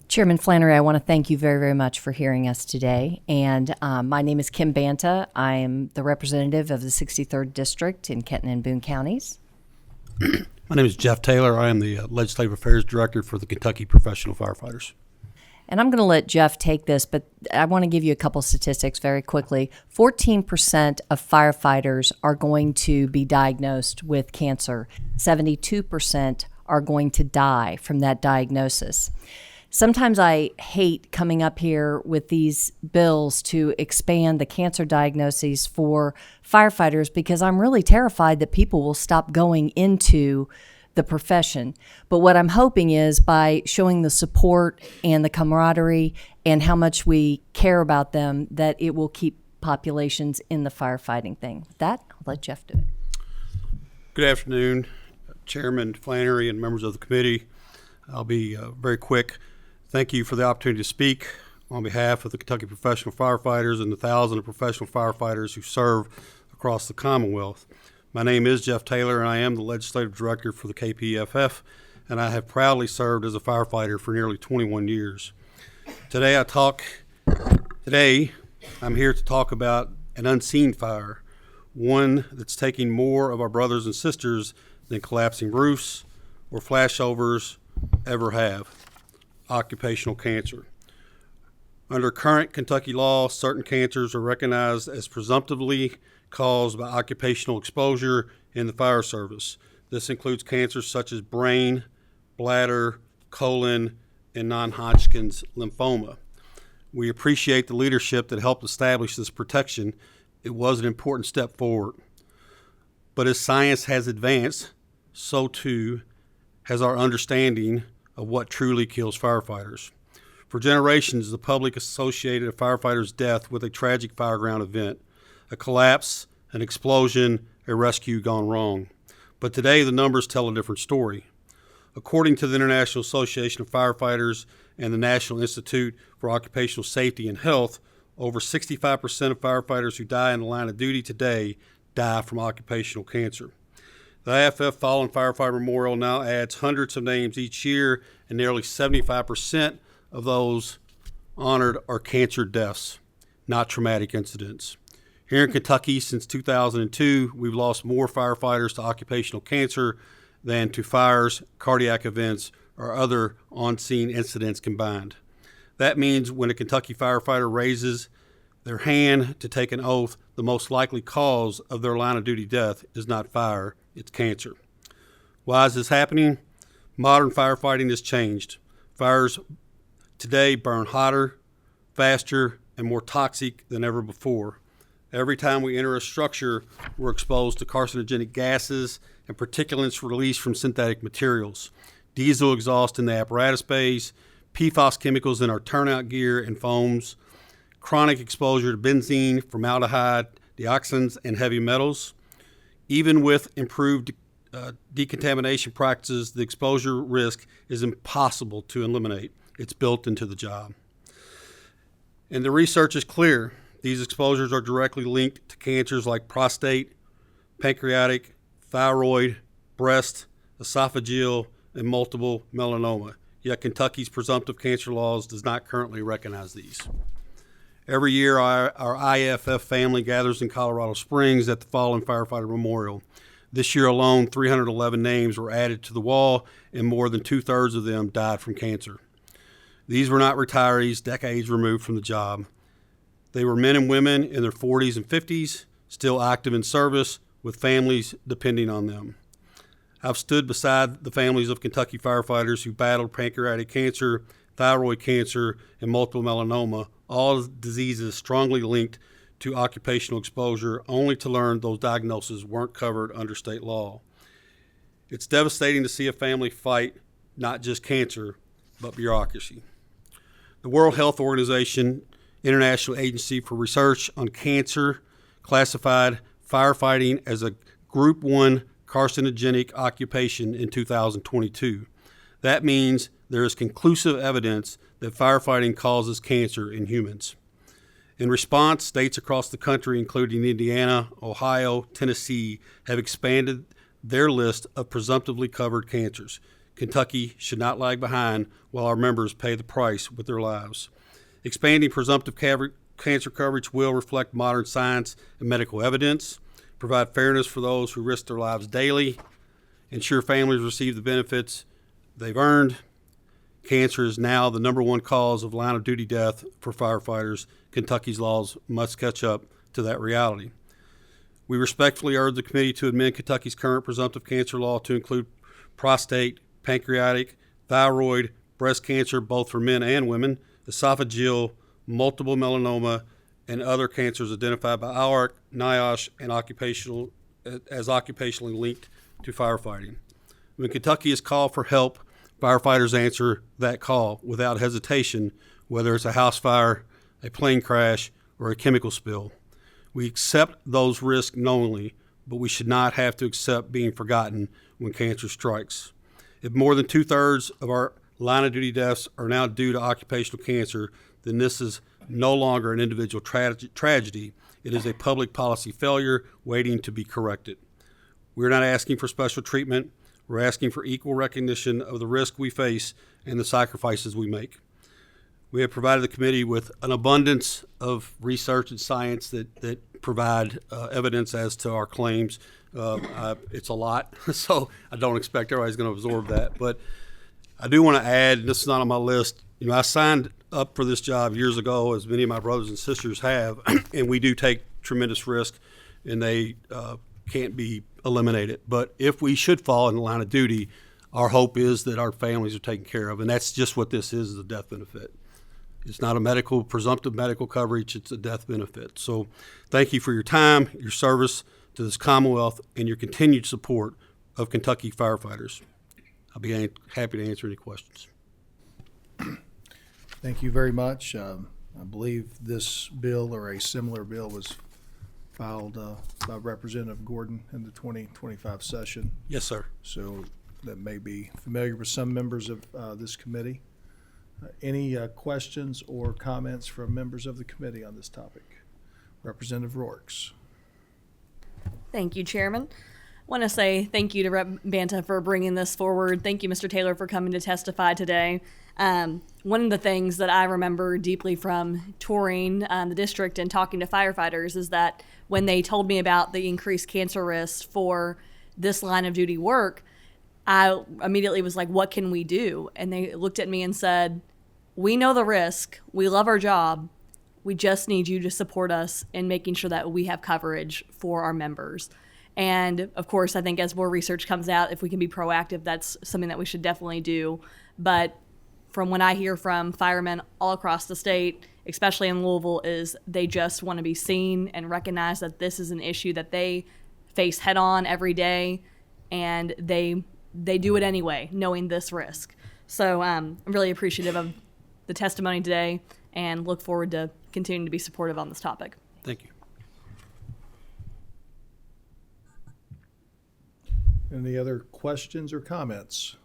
Chairman Flannery, I want to thank you very, very much for hearing us today. And my name is Kim Banta. I am the representative of the 63rd District in Kenton and Boone counties. My name is Jeff Taylor. I am the Legislative Affairs Director for the Kentucky Professional Firefighters. And I'm going to let Jeff take this, but I want to give you a couple statistics very quickly. 14% of firefighters are going to be diagnosed with cancer. 72% are going to die from that diagnosis. Sometimes I hate coming up here with these bills to expand the cancer diagnoses for firefighters because I'm really terrified that people will stop going into the profession. But what I'm hoping is by showing the support and the camaraderie and how much we care about them, that it will keep populations in the firefighting thing. With that, I'll let Jeff do it. Good afternoon, Chairman Flannery and members of the committee. I'll be very quick. Thank you for the opportunity to speak on behalf of the Kentucky Professional Firefighters and the thousands of professional firefighters who serve across the Commonwealth. My name is Jeff Taylor, and I am the Legislative Director for the KPFF, and I have proudly served as a firefighter for nearly 21 years. Today I'm here to talk about an unseen fire, one that's taking more of our brothers and sisters than collapsing roofs or flashovers ever have. Occupational cancer. Under current Kentucky law, certain cancers are recognized as presumptively caused by occupational exposure in the fire service. This includes cancers such as brain, bladder, colon, and non-Hodgkin's lymphoma. We appreciate the leadership that helped establish this protection. It was an important step forward. But as science has advanced, so too has our understanding of what truly kills firefighters. For generations, the public associated a firefighter's death with a tragic fireground event, a collapse, an explosion, a rescue gone wrong. But today, the numbers tell a different story. According to the International Association of Firefighters and the National Institute for Occupational Safety and Health, Over 65% of firefighters who die in the line of duty today die from occupational cancer. The IFF Fallen Firefighter Memorial now adds hundreds of names each year, and nearly 75% of those honored are cancer deaths, not traumatic incidents. Here in Kentucky, since 2002, we've lost more firefighters to occupational cancer than to fires, cardiac events, or other on-scene incidents combined. That means when a Kentucky firefighter raises their hand to take an oath, the most likely cause of their line of duty death is not fire, it's cancer. Why is this happening? Modern firefighting has changed. Fires today burn hotter, faster, and more toxic than ever before. Every time we enter a structure, we're exposed to carcinogenic gases and particulates released from synthetic materials, diesel exhaust in the apparatus bays, PFAS chemicals in our turnout gear and foams, chronic exposure to benzene, formaldehyde, dioxins, and heavy metals. Even with improved decontamination practices, the exposure risk is impossible to eliminate. It's built into the job. And the research is clear. These exposures are directly linked to cancers like prostate, pancreatic, thyroid, breast, esophageal, and multiple melanoma. Yet Kentucky's presumptive cancer laws does not currently recognize these. Every year, our IFF family gathers in Colorado Springs at the Fallen Firefighter Memorial. This year alone, 311 names were added to the wall, and more than 2/3 of them died from cancer. These were not retirees decades removed from the job. They were men and women in their 40s and 50s, still active in service, with families depending on them. I've stood beside the families of Kentucky firefighters who battled pancreatic cancer, thyroid cancer, and multiple melanoma, all diseases strongly linked to occupational exposure, only to learn those diagnoses weren't covered under state law. It's devastating to see a family fight not just cancer, but bureaucracy. The World Health Organization, International Agency for Research on Cancer, classified firefighting as a Group 1 carcinogenic occupation in 2022. That means there is conclusive evidence that firefighting causes cancer in humans. In response, states across the country, including Indiana, Ohio, Tennessee, have expanded their list of presumptively covered cancers. Kentucky should not lag behind while our members pay the price with their lives. Expanding presumptive cancer coverage will reflect modern science and medical evidence, provide fairness for those who risk their lives daily, ensure families receive the benefits they've earned. Cancer is now the #1 cause of line of duty death for firefighters. Kentucky's laws must catch up to that reality. We respectfully urge the committee to amend Kentucky's current presumptive cancer law to include prostate, pancreatic, thyroid, breast cancer, both for men and women, esophageal, multiple melanoma, and other cancers identified by ALARC, NIOSH, and occupationally linked to firefighting. When Kentucky is called for help, firefighters answer that call without hesitation, whether it's a house fire, a plane crash, or a chemical spill. We accept those risks knowingly, but we should not have to accept being forgotten when cancer strikes. If more than 2/3 of our line of duty deaths are now due to occupational cancer, then this is no longer an individual tragedy. It is a public policy failure waiting to be corrected. We're not asking for special treatment. We're asking for equal recognition of the risk we face and the sacrifices we make. We have provided the committee with an abundance of research and science that provide evidence as to our claims. It's a lot, so I don't expect everybody's going to absorb that. But I do want to add, and this is not on my list, I signed up for this job years ago, as many of my brothers and sisters have, and we do take tremendous risk, and they can't be eliminated. But if we should fall in the line of duty, our hope is that our families are taken care of, and that's just what this is a death benefit. It's not a presumptive medical coverage, it's a death benefit. So thank you for your time, your service to this Commonwealth, and your continued support of Kentucky firefighters. I'll be happy to answer any questions. Thank you very much. I believe this bill or a similar bill was filed by Representative Gordon in the 2025 session. Yes, sir. So that may be familiar with some members of this committee. Any questions or comments from members of the committee on this topic? Representative Rourke. Thank you, Chairman. Want to say thank you to Rep. Banta for bringing this forward. Thank you, Mr. Taylor, for coming to testify today. One of the things that I remember deeply from touring the district and talking to firefighters is that when they told me about the increased cancer risk for this line of duty work, I immediately was like, what can we do? And they looked at me and said, we know the risk. We love our job. We just need you to support us in making sure that we have coverage for our members. And of course, I think as more research comes out, if we can be proactive, that's something that we should definitely do. But from what I hear from firemen all across the state, especially in Louisville, is they just want to be seen and recognize that this is an issue that they face head on every day, and they do it anyway, knowing this risk. So I'm really appreciative of the testimony today and look forward to continuing to be supportive on this topic. Thank you. Any other questions or comments?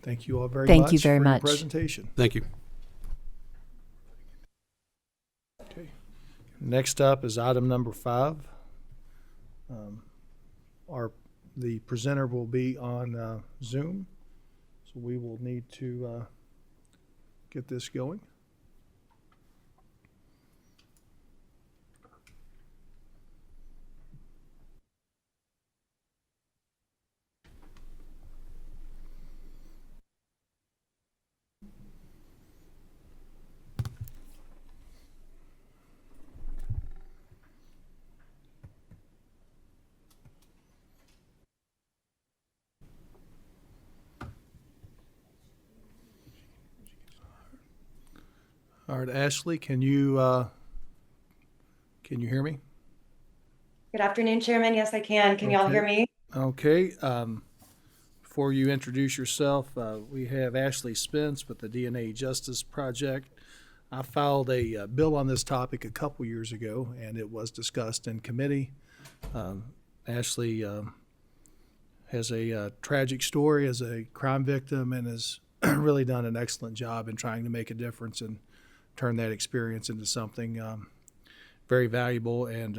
Thank you all very Thank much you very for your much. presentation. Thank you. Okay. Next up is item number 5. The presenter will be on Zoom, so we will need to get this going. All right, Ashley, can you hear me? Good afternoon, Chairman. Yes, I can. Can y'all hear me? Okay. Before you introduce yourself, we have Ashley Spence with the DNA Justice Project. I filed a bill on this topic a couple years ago, and it was discussed in committee. Ashley has a tragic story as a crime victim and has really done an excellent job in trying to make a difference and turn that experience into something very valuable, and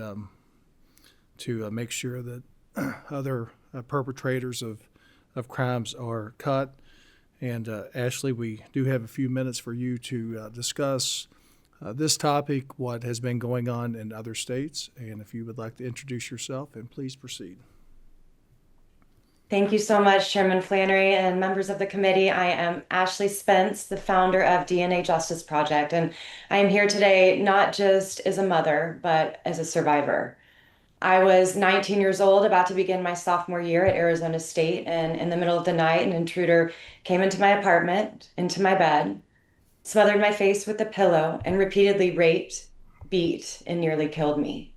to make sure that other perpetrators of crimes are cut. And Ashley, we do have a few minutes for you to discuss this topic, what has been going on in other states, and if you would like to introduce yourself, and please proceed. Thank you so much, Chairman Flannery and members of the committee. I am Ashley Spence, the founder of DNA Justice Project, and I am here today not just as a mother, but as a survivor. I was 19 years old, about to begin my sophomore year at Arizona State, and in the middle of the night, an intruder came into my apartment, into my bed, smothered my face with a pillow, and repeatedly raped, beat, and nearly killed me.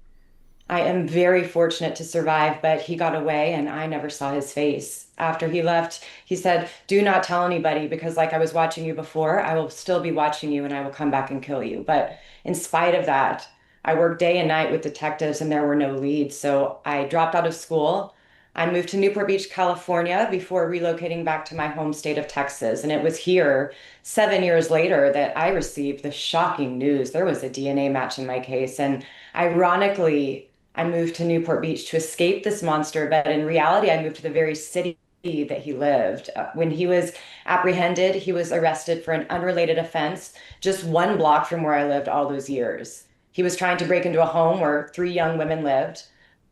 I am very fortunate to survive, but he got away and I never saw his face. After he left, he said, "Do not tell anybody, because like I was watching you before, I will still be watching you and I will come back and kill you." But in spite of that, I worked day and night with detectives and there were no leads. So I dropped out of school. I moved to Newport Beach, California before relocating back to my home state of Texas. And it was here 7 years later that I received the shocking news. There was a DNA match in my case. And ironically, I moved to Newport Beach to escape this monster, but in reality, I moved to the very city that he lived. When he was apprehended, he was arrested for an unrelated offense just 1 block from where I lived all those years. He was trying to break into a home where 3 young women lived.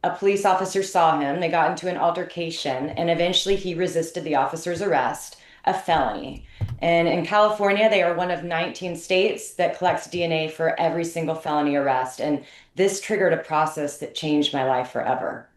A police officer saw him, they got into an altercation, and eventually he resisted the officer's arrest, a felony. And in California, they are one of 19 states that collects DNA for every single felony arrest. And this triggered a process that changed my life forever.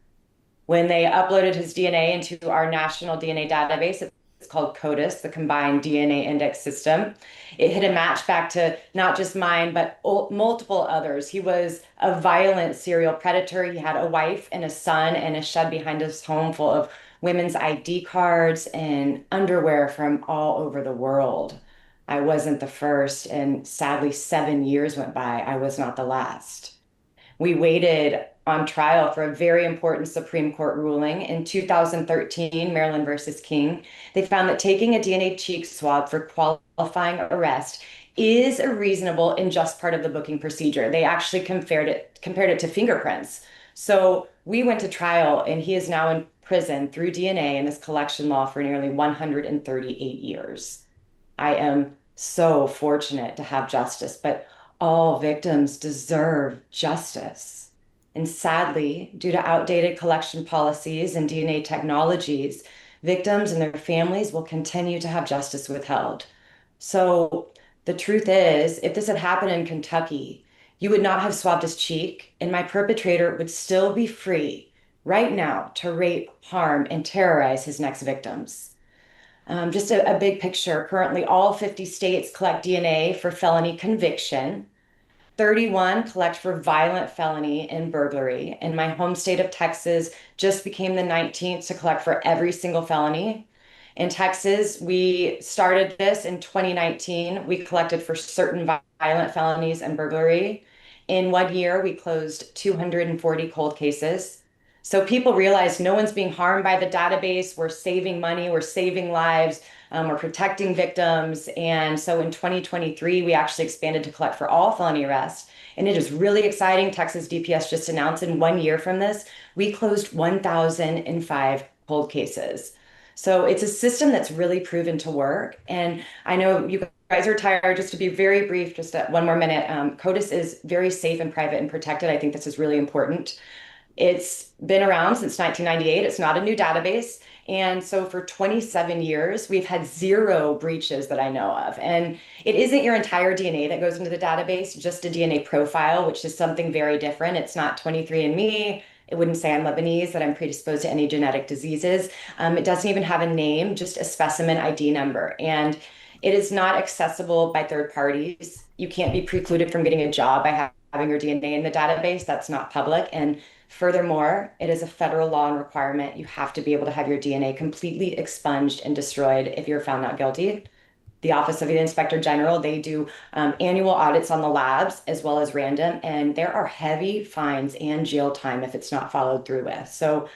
When they uploaded his DNA into our national DNA database, it's called CODIS, the Combined DNA Index System, it hit a match back to not just mine, but multiple others. He was a violent serial predator. He had a wife and a son and a shed behind his home full of women's ID cards and underwear from all over the world. I wasn't the first, and sadly, 7 years went by. I was not the last. We waited on trial for a very important Supreme Court ruling. In 2013, Maryland versus King, they found that taking a DNA cheek swab for qualifying arrest is a reasonable and just part of the booking procedure. They actually compared it to fingerprints. So we went to trial, and he is now in prison through DNA and this collection law for nearly 138 years. I am so fortunate to have justice, but all victims deserve justice. And sadly, due to outdated collection policies and DNA technologies, victims and their families will continue to have justice withheld. So the truth is, if this had happened in Kentucky, you would not have swabbed his cheek, and my perpetrator would still be free right now to rape, harm, and terrorize his next victims. Just a big picture. Currently, all 50 states collect DNA for felony conviction. 31 collect for violent felony and burglary. And my home state of Texas just became the 19th to collect for every single felony. In Texas, we started this in 2019. We collected for certain violent felonies and burglary. In 1 year, we closed 240 cold cases. So people realize no one's being harmed by the database. We're saving money, we're saving lives, we're protecting victims. And so in 2023, we actually expanded to collect for all felony arrests. And it is really exciting. Texas DPS just announced in 1 year from this, we closed 1,005 cold cases. So it's a system that's really proven to work. And I know you guys are tired. Just to be very brief, just one more minute, CODIS is very safe and private and protected. I think this is really important. It's been around since 1998. It's not a new database. And so for 27 years, we've had 0 breaches that I know of. And it isn't your entire DNA that goes into the database, just a DNA profile, which is something very different. It's not 23andMe. It wouldn't say I'm Lebanese, that I'm predisposed to any genetic diseases. It doesn't even have a name, just a specimen ID number. And it is not accessible by third parties. You can't be precluded from getting a job by having your DNA in the database. That's not public. And furthermore, it is a federal law and requirement. You have to be able to have your DNA completely expunged and destroyed if you're found not guilty. The Office of the Inspector General, they do annual audits on the labs as well as random, and there are heavy fines and jail time if it's not followed through with. So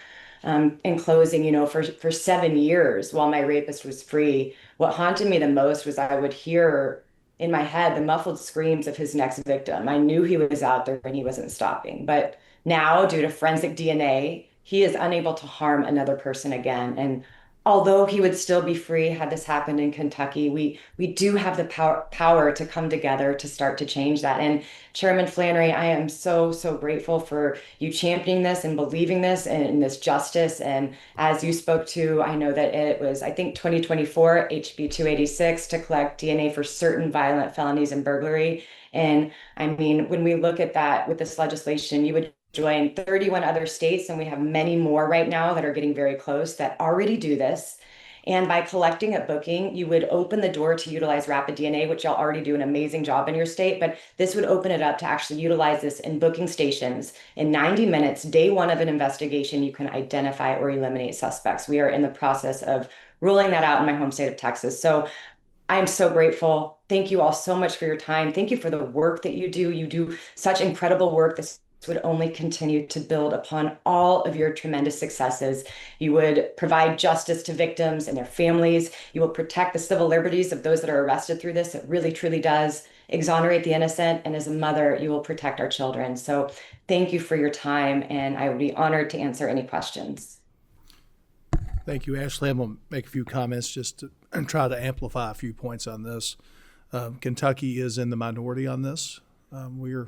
in closing, for 7 years while my rapist was free, what haunted me the most was I would hear in my head the muffled screams of his next victim. I knew he was out there and he wasn't stopping. But now, due to forensic DNA, he is unable to harm another person again. And although he would still be free had this happened in Kentucky, we do have the power to come together to start to change that. And Chairman Flannery, I am so, so grateful for you championing this and believing this and this justice. And as you spoke to, I know that it was, I think, 2024, HB 286 to collect DNA for certain violent felonies and burglary. And I mean, when we look at that with this legislation, you would join 31 other states, and we have many more right now that are getting very close that already do this. And by collecting at booking, you would open the door to utilize rapid DNA, which y'all already do an amazing job in your state, but this would open it up to actually utilize this in booking stations. In 90 minutes, day one of an investigation, you can identify or eliminate suspects. We are in the process of rolling that out in my home state of Texas. So I am so grateful. Thank you all so much for your time. Thank you for the work that you do. You do such incredible work. This would only continue to build upon all of your tremendous successes. You would provide justice to victims and their families. You will protect the civil liberties of those that are arrested through this. It really, truly does exonerate the innocent. And as a mother, you will protect our children. So thank you for your time, and I would be honored to answer any questions. Thank you, Ashley. I'm going to make a few comments just to try to amplify a few points on this. Kentucky is in the minority on this. We're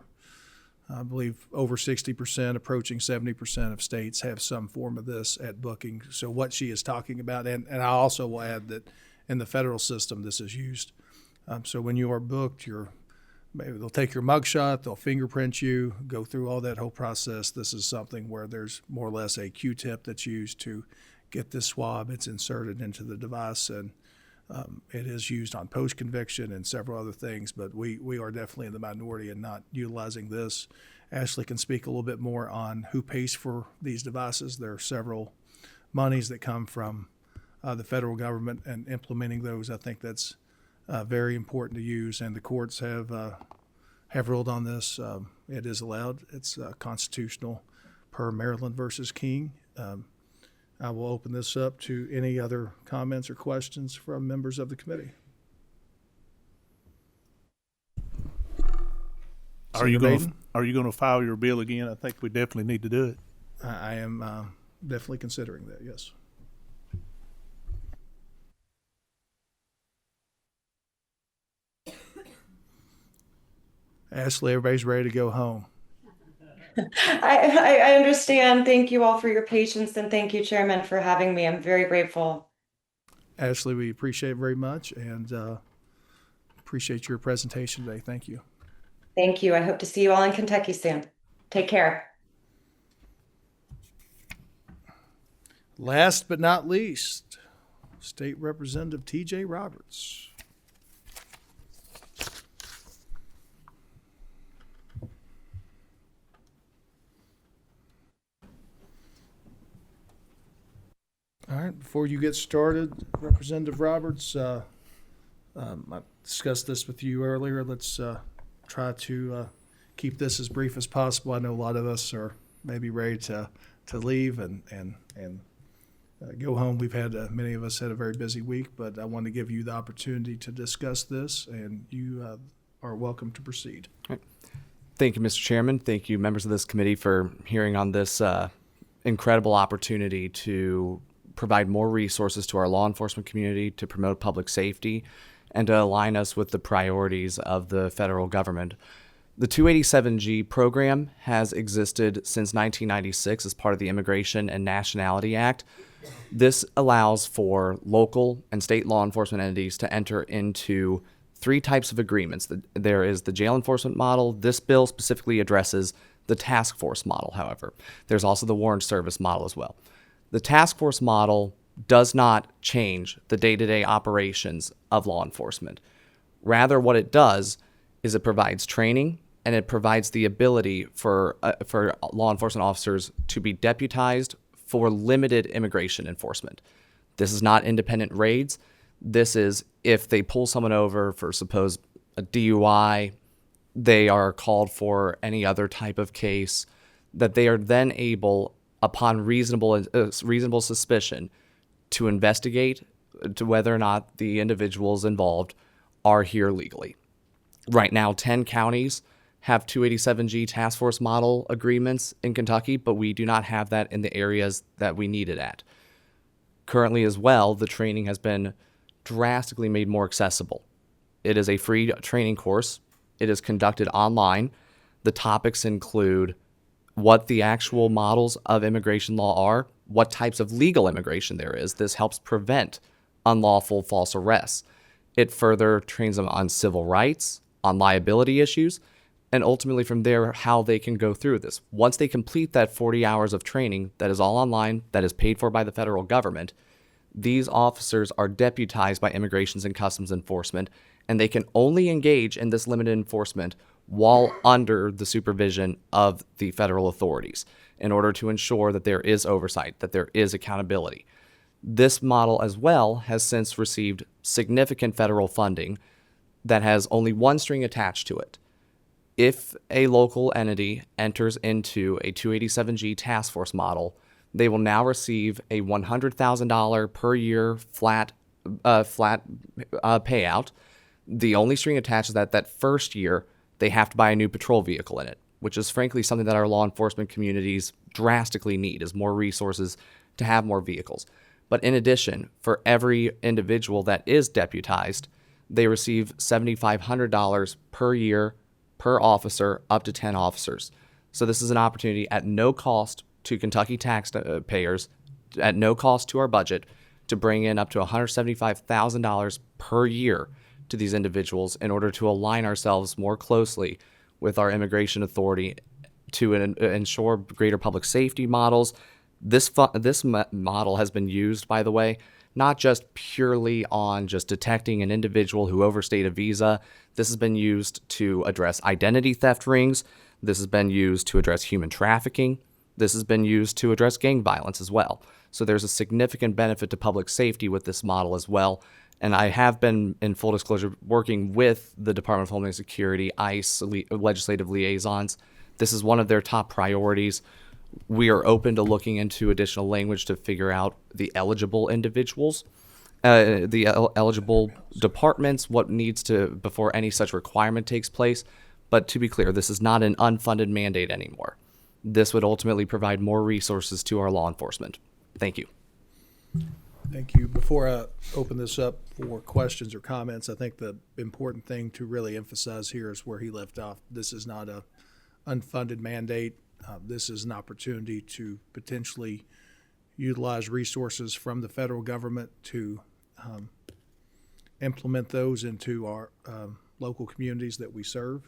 I believe over 60%, approaching 70% of states have some form of this at booking. So what she is talking about, and I also will add that in the federal system this is used. So when you are booked, maybe they'll take your mugshot, they'll fingerprint you, go through all that whole process. This is something where there's more or less a Q-tip that's used to get this swab. It's inserted into the device, and it is used on post-conviction and several other things, but we are definitely in the minority in not utilizing this. Ashley can speak a little bit more on who pays for these devices. There are several monies that come from the federal government, and implementing those, I think that's very important to use, and the courts have ruled on this. It is allowed. It's constitutional. per Maryland versus King. I will open this up to any other comments or questions from members of the committee. Are you Senator going to file your bill again? I think we definitely need to do it. I am definitely considering that, yes. Ashley, everybody's ready to go home. I understand. Thank you all for your patience, and thank you, Chairman, for having me. I'm very grateful. Ashley, we appreciate it very much and appreciate your presentation today. Thank you. Thank you. I hope to see you all in Kentucky soon. Take care. Last but not least, State Representative T.J. Roberts. All right, before you get started, Representative Roberts, I discussed this with you earlier. Let's try to keep this as brief as possible. I know a lot of us are maybe ready to leave and go home. We've had, many of us had a very busy week, but I want to give you the opportunity to discuss this, and you are welcome to proceed. Thank you, Mr. Chairman. Thank you, members of this committee, for hearing on this incredible opportunity to provide more resources to our law enforcement community, to promote public safety, and to align us with the priorities of the federal government. The 287G program has existed since 1996 as part of the Immigration and Nationality Act. This allows for local and state law enforcement entities to enter into three types of agreements. There is the jail enforcement model. This bill specifically addresses the task force model, however. There's also the warrant service model as well. The task force model does not change the day-to-day operations of law enforcement. Rather, what it does is it provides training, and it provides the ability for law enforcement officers to be deputized for limited immigration enforcement. This is not independent raids. This is if they pull someone over for, suppose, a DUI, they are called for any other type of case, that they are then able, upon reasonable suspicion, to investigate to whether or not the individuals involved are here legally. Right now, 10 counties have 287G task force model agreements in Kentucky, but we do not have that in the areas that we need it at. Currently as well, the training has been drastically made more accessible. It is a free training course. It is conducted online. The topics include what the actual models of immigration law are, what types of legal immigration there is. This helps prevent unlawful false arrests. It further trains them on civil rights, on liability issues, and ultimately from there, how they can go through this. Once they complete that 40 hours of training, that is all online, that is paid for by the federal government, these officers are deputized by Immigration and Customs Enforcement, and they can only engage in this limited enforcement while under the supervision of the federal authorities in order to ensure that there is oversight, that there is accountability. This model as well has since received significant federal funding that has only one string attached to it. If a local entity enters into a 287G task force model, they will now receive a $100,000 per year flat payout. The only string attached is that first year they have to buy a new patrol vehicle in it, which is frankly something that our law enforcement communities drastically need, is more resources to have more vehicles. But in addition, for every individual that is deputized, they receive $7,500 per year per officer, up to 10 officers. So this is an opportunity at no cost to Kentucky taxpayers, at no cost to our budget, to bring in up to $175,000 per year to these individuals in order to align ourselves more closely with our immigration authority to ensure greater public safety models. This model has been used, by the way, not just purely on just detecting an individual who overstayed a visa. This has been used to address identity theft rings. This has been used to address human trafficking. This has been used to address gang violence as well. So there's a significant benefit to public safety with this model as well. And I have been, in full disclosure, working with the Department of Homeland Security, ICE legislative liaisons. This is one of their top priorities. We are open to looking into additional language to figure out the eligible individuals, eligible departments, what needs to, before any such requirement takes place. But to be clear, this is not an unfunded mandate anymore. This would ultimately provide more resources to our law enforcement. Thank you. Thank you. Before I open this up for questions or comments, I think the important thing to really emphasize here is where he left off. This is not a unfunded mandate. This is an opportunity to potentially utilize resources from the federal government to implement those into our local communities that we serve.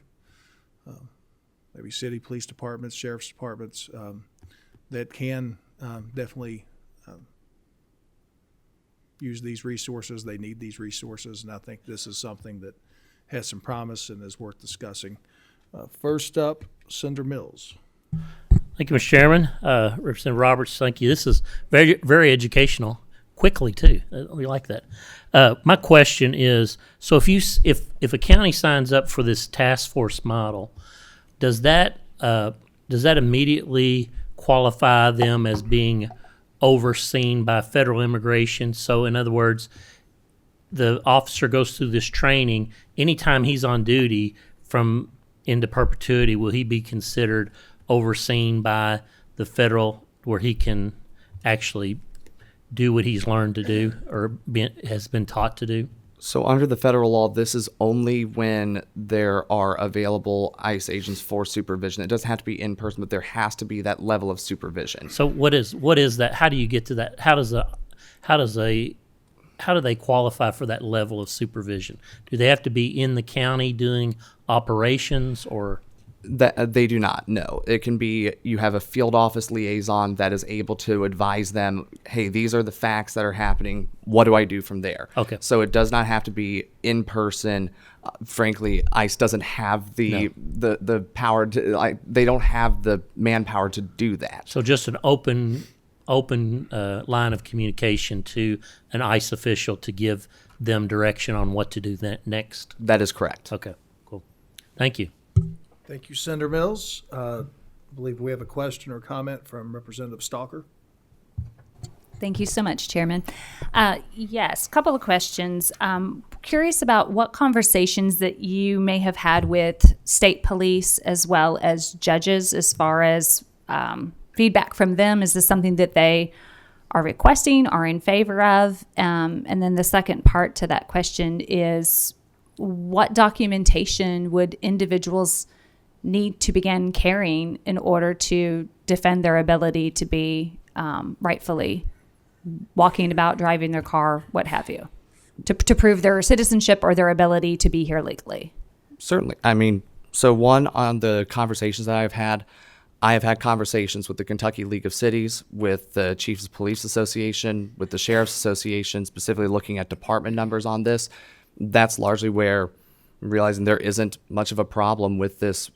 Maybe city police departments, sheriff's departments that can definitely use these resources. They need these resources, and I think this is something that has some promise and is worth discussing. First up, Senator Mills. Thank you, Mr. Chairman. Representative Roberts, thank you. This is very, very educational, quickly too. We like that. My question is, so if a county signs up for this task force model, does that immediately qualify them as being overseen by federal immigration? So in other words, the officer goes through this training. Anytime he's on duty from into perpetuity, will he be considered overseen by the federal, where he can actually do what he's learned to do or has been taught to do? So under the federal law, this is only when there are available ICE agents for supervision. It doesn't have to be in person, but there has to be that level of supervision. So what is that? How do you get to that? How do they qualify for that level of supervision? Do they have to be in the county doing operations, or? That they do not. No, it can be you have a field office liaison that is able to advise them, hey, these are the facts that are happening. What do I do from there? Okay. So it does not have to be in person. Frankly, ICE doesn't have the power to. They don't have the manpower to do that. So just an open line of communication to an ICE official to give them direction on what to do next. That is correct. Okay. Cool. Thank you. Thank you, Senator Mills. I believe we have a question or comment from Representative Stalker. Thank you so much, Chairman. Yes, a couple of questions. Curious about what conversations that you may have had with state police as well as judges as far as feedback from them. Is this something that they are requesting, are in favor of? And then the second part to that question is, what documentation would individuals need to begin carrying in order to defend their ability to be rightfully walking about, driving their car, what have you, to prove their citizenship or their ability to be here legally? Certainly. I mean, so one, on the conversations that I have had conversations with the Kentucky League of Cities, with the Chiefs of Police Association, with the Sheriff's Association, specifically looking at department numbers on this. That's largely where I'm realizing there isn't much of a problem with this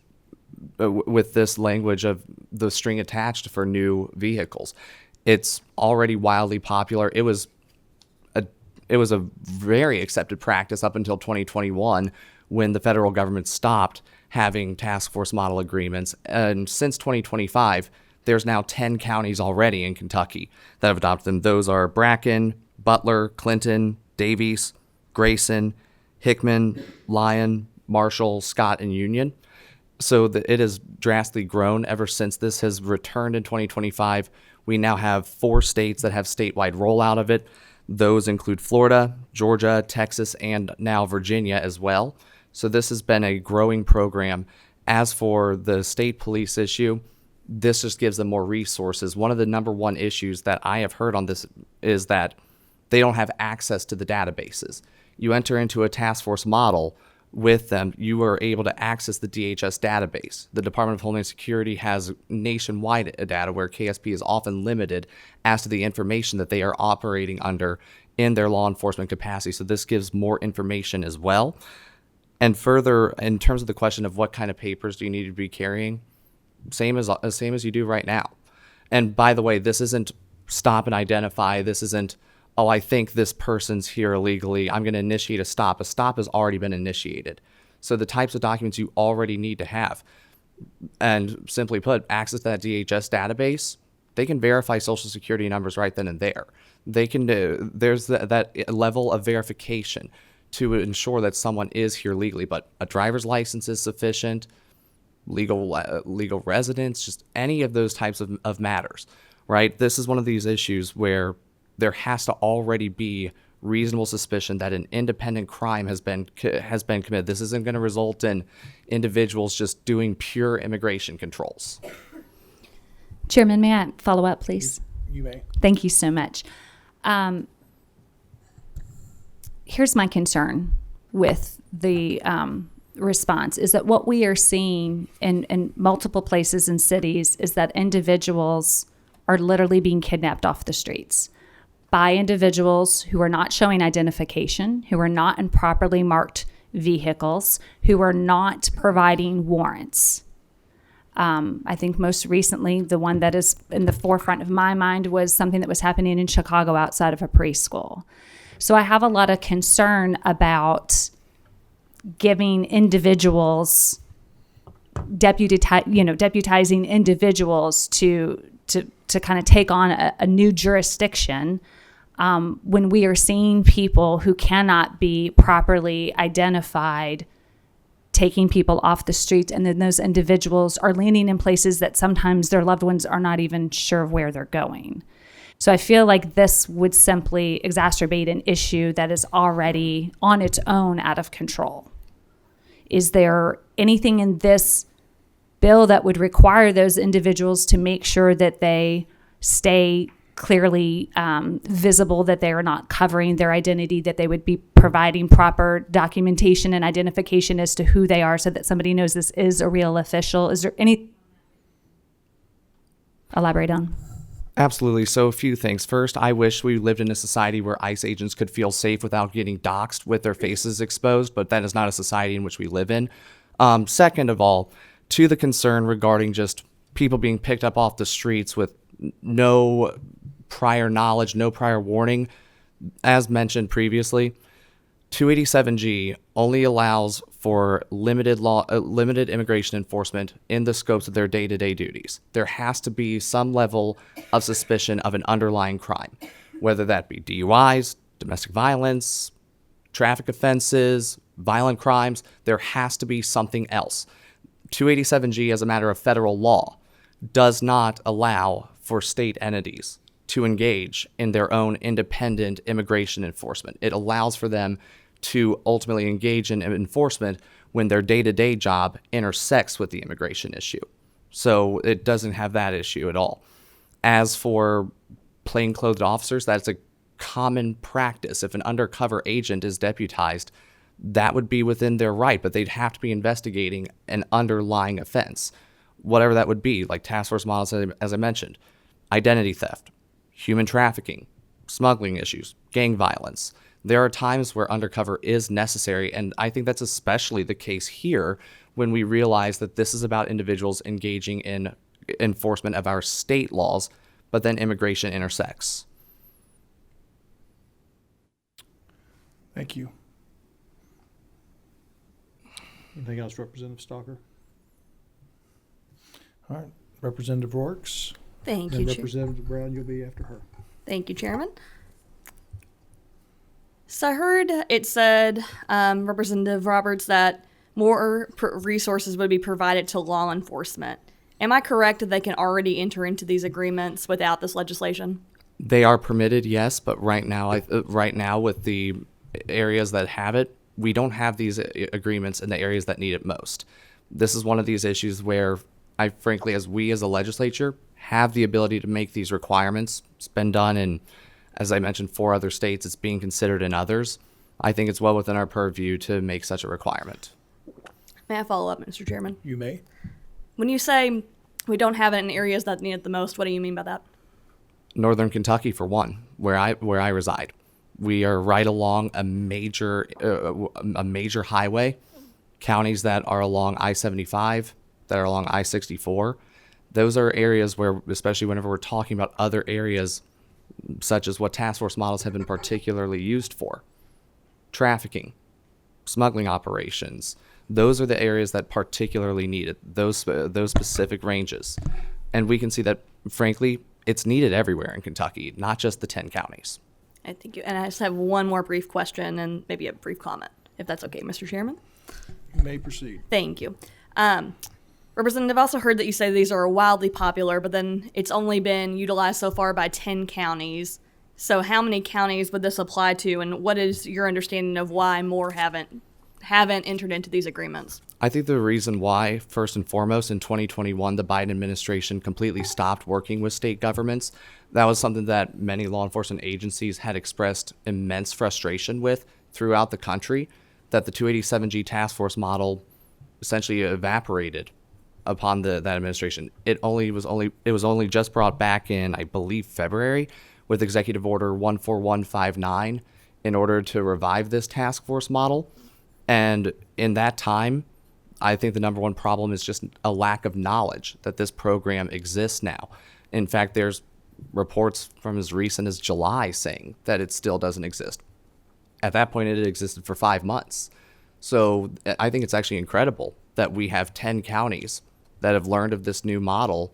language of the string attached for new vehicles. It's already wildly popular. It was a very accepted practice up until 2021, when the federal government stopped having task force model agreements. And since 2025, there's now 10 counties already in Kentucky that have adopted them. Those are Bracken, Butler, Clinton, Davies, Grayson, Hickman, Lyon, Marshall, Scott, and Union. So it has drastically grown ever since this has returned in 2025. We now have 4 states that have statewide rollout of it. Those include Florida, Georgia, Texas, and now Virginia as well. So this has been a growing program. As for the state police issue, this just gives them more resources. One of the number one issues that I have heard on this is that they don't have access to the databases. You enter into a task force model with them, you are able to access the DHS database. The Department of Homeland Security has nationwide data where KSP is often limited as to the information that they are operating under in their law enforcement capacity. So this gives more information as well. And further, in terms of the question of what kind of papers do you need to be carrying, same as you do right now. And by the way, this isn't stop and identify. This isn't, oh, I think this person's here illegally, I'm going to initiate a stop. A stop has already been initiated. So the types of documents you already need to have. and simply put, access to that DHS database, they can verify social security numbers right then and there. They can do, there's that level of verification to ensure that someone is here legally, but a driver's license is sufficient, legal residence, just any of those types of matters, right? This is one of these issues where there has to already be reasonable suspicion that an independent crime has been committed. This isn't going to result in individuals just doing pure immigration controls. Chairman, may I follow up, please? You may. Thank you so much. Here's my concern with the response is that what we are seeing in multiple places and cities is that individuals are literally being kidnapped off the streets by individuals who are not showing identification, who are not in properly marked vehicles, who are not providing warrants. I think most recently, the one that is in the forefront of my mind was something that was happening in Chicago outside of a preschool. So I have a lot of concern about giving individuals, deputizing individuals to kind of take on a new jurisdiction when we are seeing people who cannot be properly identified taking people off the streets, and then those individuals are landing in places that sometimes their loved ones are not even sure of where they're going. So I feel like this would simply exacerbate an issue that is already on its own out of control. Is there anything in this bill that would require those individuals to make sure that they stay clearly visible, that they are not covering their identity, that they would be providing proper documentation and identification as to who they are so that somebody knows this is a real official? Is there any? Elaborate on. Absolutely. So a few things. First, I wish we lived in a society where ICE agents could feel safe without getting doxxed with their faces exposed, but that is not a society in which we live in. Second of all, to the concern regarding just people being picked up off the streets with no prior knowledge, no prior warning, as mentioned previously, 287G only allows for limited immigration enforcement in the scopes of their day-to-day duties. There has to be some level of suspicion of an underlying crime, whether that be DUIs, domestic violence, traffic offenses, violent crimes. There has to be something else. 287G, as a matter of federal law, does not allow for state entities to engage in their own independent immigration enforcement. It allows for them to ultimately engage in enforcement when their day-to-day job intersects with the immigration issue. So it doesn't have that issue at all. As for plainclothed officers, that's a common practice. If an undercover agent is deputized, that would be within their right, but they'd have to be investigating an underlying offense, whatever that would be, like task force models, as I mentioned, identity theft, human trafficking, smuggling issues, gang violence. There are times where undercover is necessary, and I think that's especially the case here when we realize that this is about individuals engaging in enforcement of our state laws, but then immigration intersects. Thank you. Anything else, Representative Stalker? All right, Representative Rourke. Thank And you, Chair. Representative Brown, you'll be after her. Thank you, Chairman. So I heard it said, Representative Roberts, that more resources would be provided to law enforcement. Am I correct that they can already enter into these agreements without this legislation? They are permitted, yes, but right now with the areas that have it, we don't have these agreements in the areas that need it most. This is one of these issues where I frankly, as a legislature, have the ability to make these requirements. It's been done in, as I mentioned, 4 other states. It's being considered in others. I think it's well within our purview to make such a requirement. May I follow up, Mr. Chairman? You may. When you say we don't have it in areas that need it the most, what do you mean by that? Northern Kentucky, for one, where I reside. We are right along a major highway. Counties that are along I-75, that are along I-64. Those are areas where, especially whenever we're talking about other areas, such as what task force models have been particularly used for, trafficking, smuggling operations, those are the areas that particularly need it, those specific ranges. And we can see that, frankly, it's needed everywhere in Kentucky, not just the 10 counties. I thank you. And I just have one more brief question and maybe a brief comment, if that's okay, Mr. Chairman. You may proceed. Thank you. Representative, I also heard that you say these are wildly popular, but then it's only been utilized so far by 10 counties. So how many counties would this apply to, and what is your understanding of why more haven't entered into these agreements? I think the reason why, first and foremost, in 2021, the Biden administration completely stopped working with state governments. That was something that many law enforcement agencies had expressed immense frustration with throughout the country, that the 287G task force model essentially evaporated upon that administration. It was only just brought back in, I believe, February with Executive Order 14159 in order to revive this task force model. And in that time, I think the number one problem is just a lack of knowledge that this program exists now. In fact, there's reports from as recent as July saying that it still doesn't exist. At that point, it had existed for 5 months. So I think it's actually incredible that we have 10 counties that have learned of this new model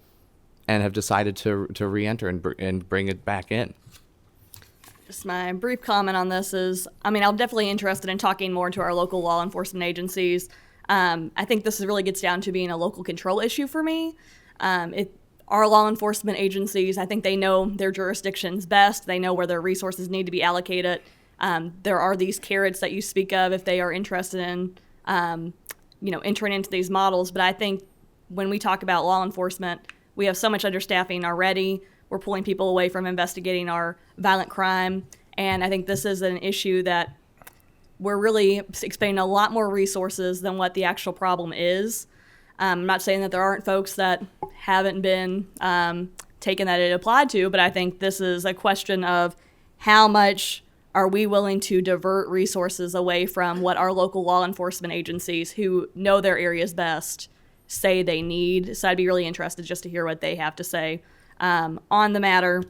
and have decided to re-enter and bring it back in. Just my brief comment on this is, I'm definitely interested in talking more to our local law enforcement agencies. I think this really gets down to being a local control issue for me. Our law enforcement agencies, I think they know their jurisdictions best. They know where their resources need to be allocated. There are these carrots that you speak of if they are interested in, entering into these models. But I think when we talk about law enforcement, we have so much understaffing already. We're pulling people away from investigating our violent crime. And I think this is an issue that we're really expending a lot more resources than what the actual problem is. I'm not saying that there aren't folks that haven't been taken that it applied to, but I think this is a question of how much are we willing to divert resources away from what our local law enforcement agencies who know their areas best say they need. So I'd be really interested just to hear what they have to say on the matter,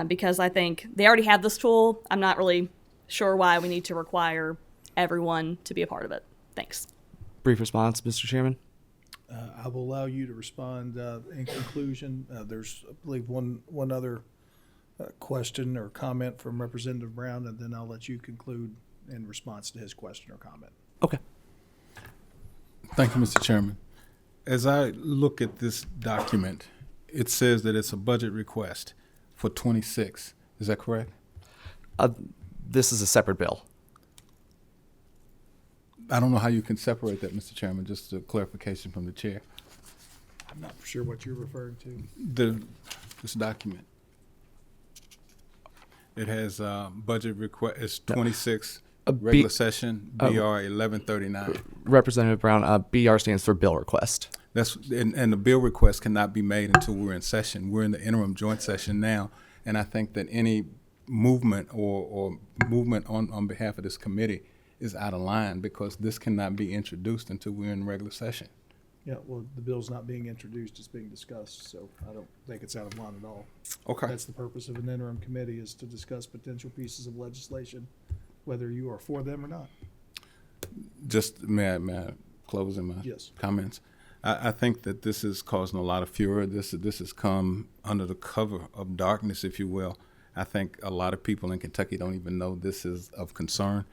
because I think they already have this tool. I'm not really sure why we need to require everyone to be a part of it. Thanks. Brief response, Mr. Chairman. I will allow you to respond in conclusion. There's, I believe, one other question or comment from Representative Brown, and then I'll let you conclude in response to his question or comment. Okay. Thank you, Mr. Chairman. As I look at this document, it says that it's a budget request for 26. Is that correct? This is a separate bill. I don't know how you can separate that, Mr. Chairman, just a clarification from the chair. I'm not sure what you're referring to. This document. It has budget request, it's 26, regular session, BR 1139. Representative Brown, BR stands for bill request. And the bill request cannot be made until we're in session. We're in the interim joint session now, and I think that any movement or movement on behalf of this committee is out of line because this cannot be introduced until we're in regular session. Yeah, well, the bill's not being introduced, it's being discussed, so I don't think it's out of line at all. Okay. That's the purpose of an interim committee, is to discuss potential pieces of legislation, whether you are for them or not. Just may I close in my comments? I think that this is causing a lot of furor. This has come under the cover of darkness, if you will. I think a lot of people in Kentucky don't even know this is of concern.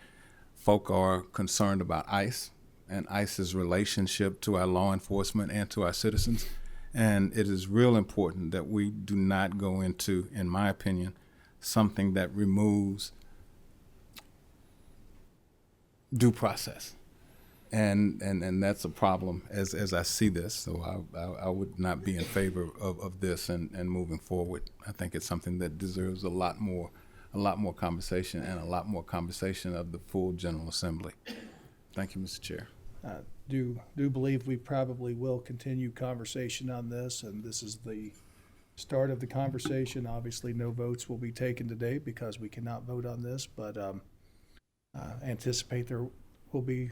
Folk are concerned about ICE and ICE's relationship to our law enforcement and to our citizens. And it is real important that we do not go into, in my opinion, something that removes due process. And that's a problem as I see this. So I would not be in favor of this and moving forward. I think it's something that deserves a lot more conversation and a lot more conversation of the full General Assembly. Thank you, Mr. Chair. I do believe we probably will continue conversation on this, and this is the start of the conversation. Obviously, no votes will be taken today because we cannot vote on this, but anticipate there will be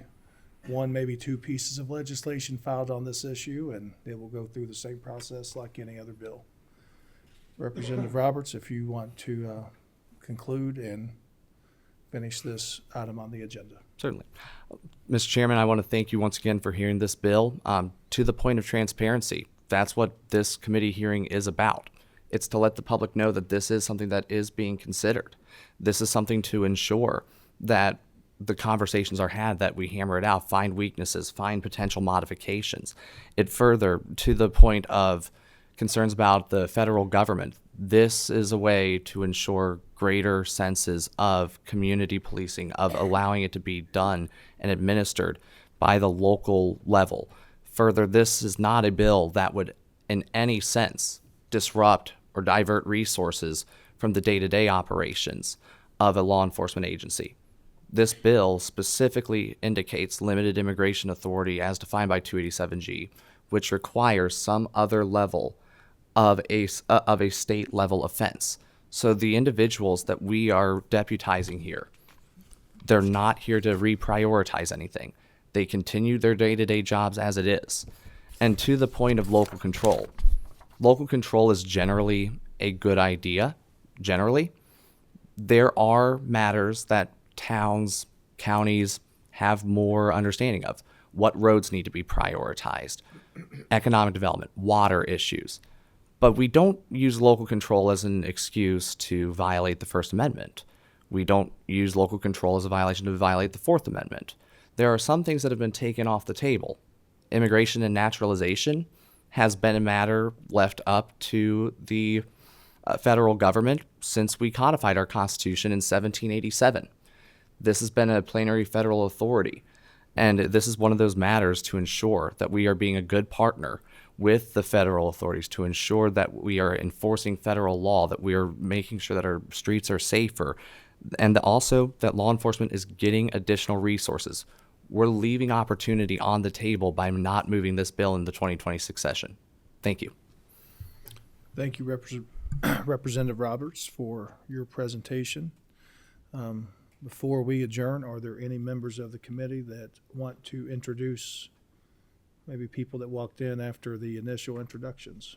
one, maybe two pieces of legislation filed on this issue, and it will go through the same process like any other bill. Representative Roberts, if you want to conclude and finish this item on the agenda. Certainly. Mr. Chairman, I want to thank you once again for hearing this bill. To the point of transparency, that's what this committee hearing is about. It's to let the public know that this is something that is being considered. This is something to ensure that the conversations are had, that we hammer it out, find weaknesses, find potential modifications. It further, to the point of concerns about the federal government, this is a way to ensure greater senses of community policing, of allowing it to be done and administered by the local level. Further, this is not a bill that would in any sense disrupt or divert resources from the day-to-day operations of a law enforcement agency. This bill specifically indicates limited immigration authority as defined by 287G, which requires some other level of a state level offense. So the individuals that we are deputizing here, they're not here to reprioritize anything. They continue their day-to-day jobs as it is. And to the point of local control is generally a good idea. Generally, there are matters that towns, counties have more understanding of. What roads need to be prioritized, economic development, water issues. But we don't use local control as an excuse to violate the First Amendment. We don't use local control as a violation to violate the Fourth Amendment. There are some things that have been taken off the table. Immigration and naturalization has been a matter left up to the federal government since we codified our Constitution in 1787. This has been a plenary federal authority, and this is one of those matters to ensure that we are being a good partner with the federal authorities, to ensure that we are enforcing federal law, that we are making sure that our streets are safer, and also that law enforcement is getting additional resources. We're leaving opportunity on the table by not moving this bill in the 2026 session. Thank you. Thank you, Representative Roberts, for your presentation. Before we adjourn, are there any members of the committee that want to introduce maybe people that walked in after the initial introductions?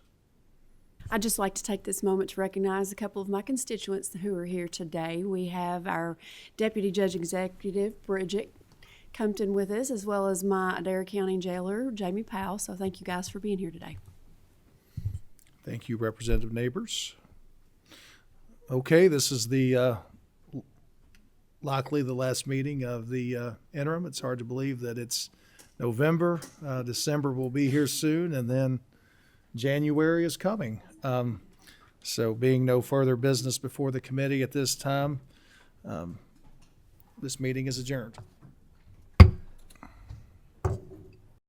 I'd just like to take this moment to recognize a couple of my constituents who are here today. We have our Deputy Judge Executive, Bridget Compton, with us, as well as my Adair County Jailer, Jamie Powell. So thank you guys for being here today. Thank you, Representative Neighbors. Okay, this is the likely the last meeting of the interim. It's hard to believe that it's November. December will be here soon, and then January is coming. So being no further business before the committee at this time, this meeting is adjourned.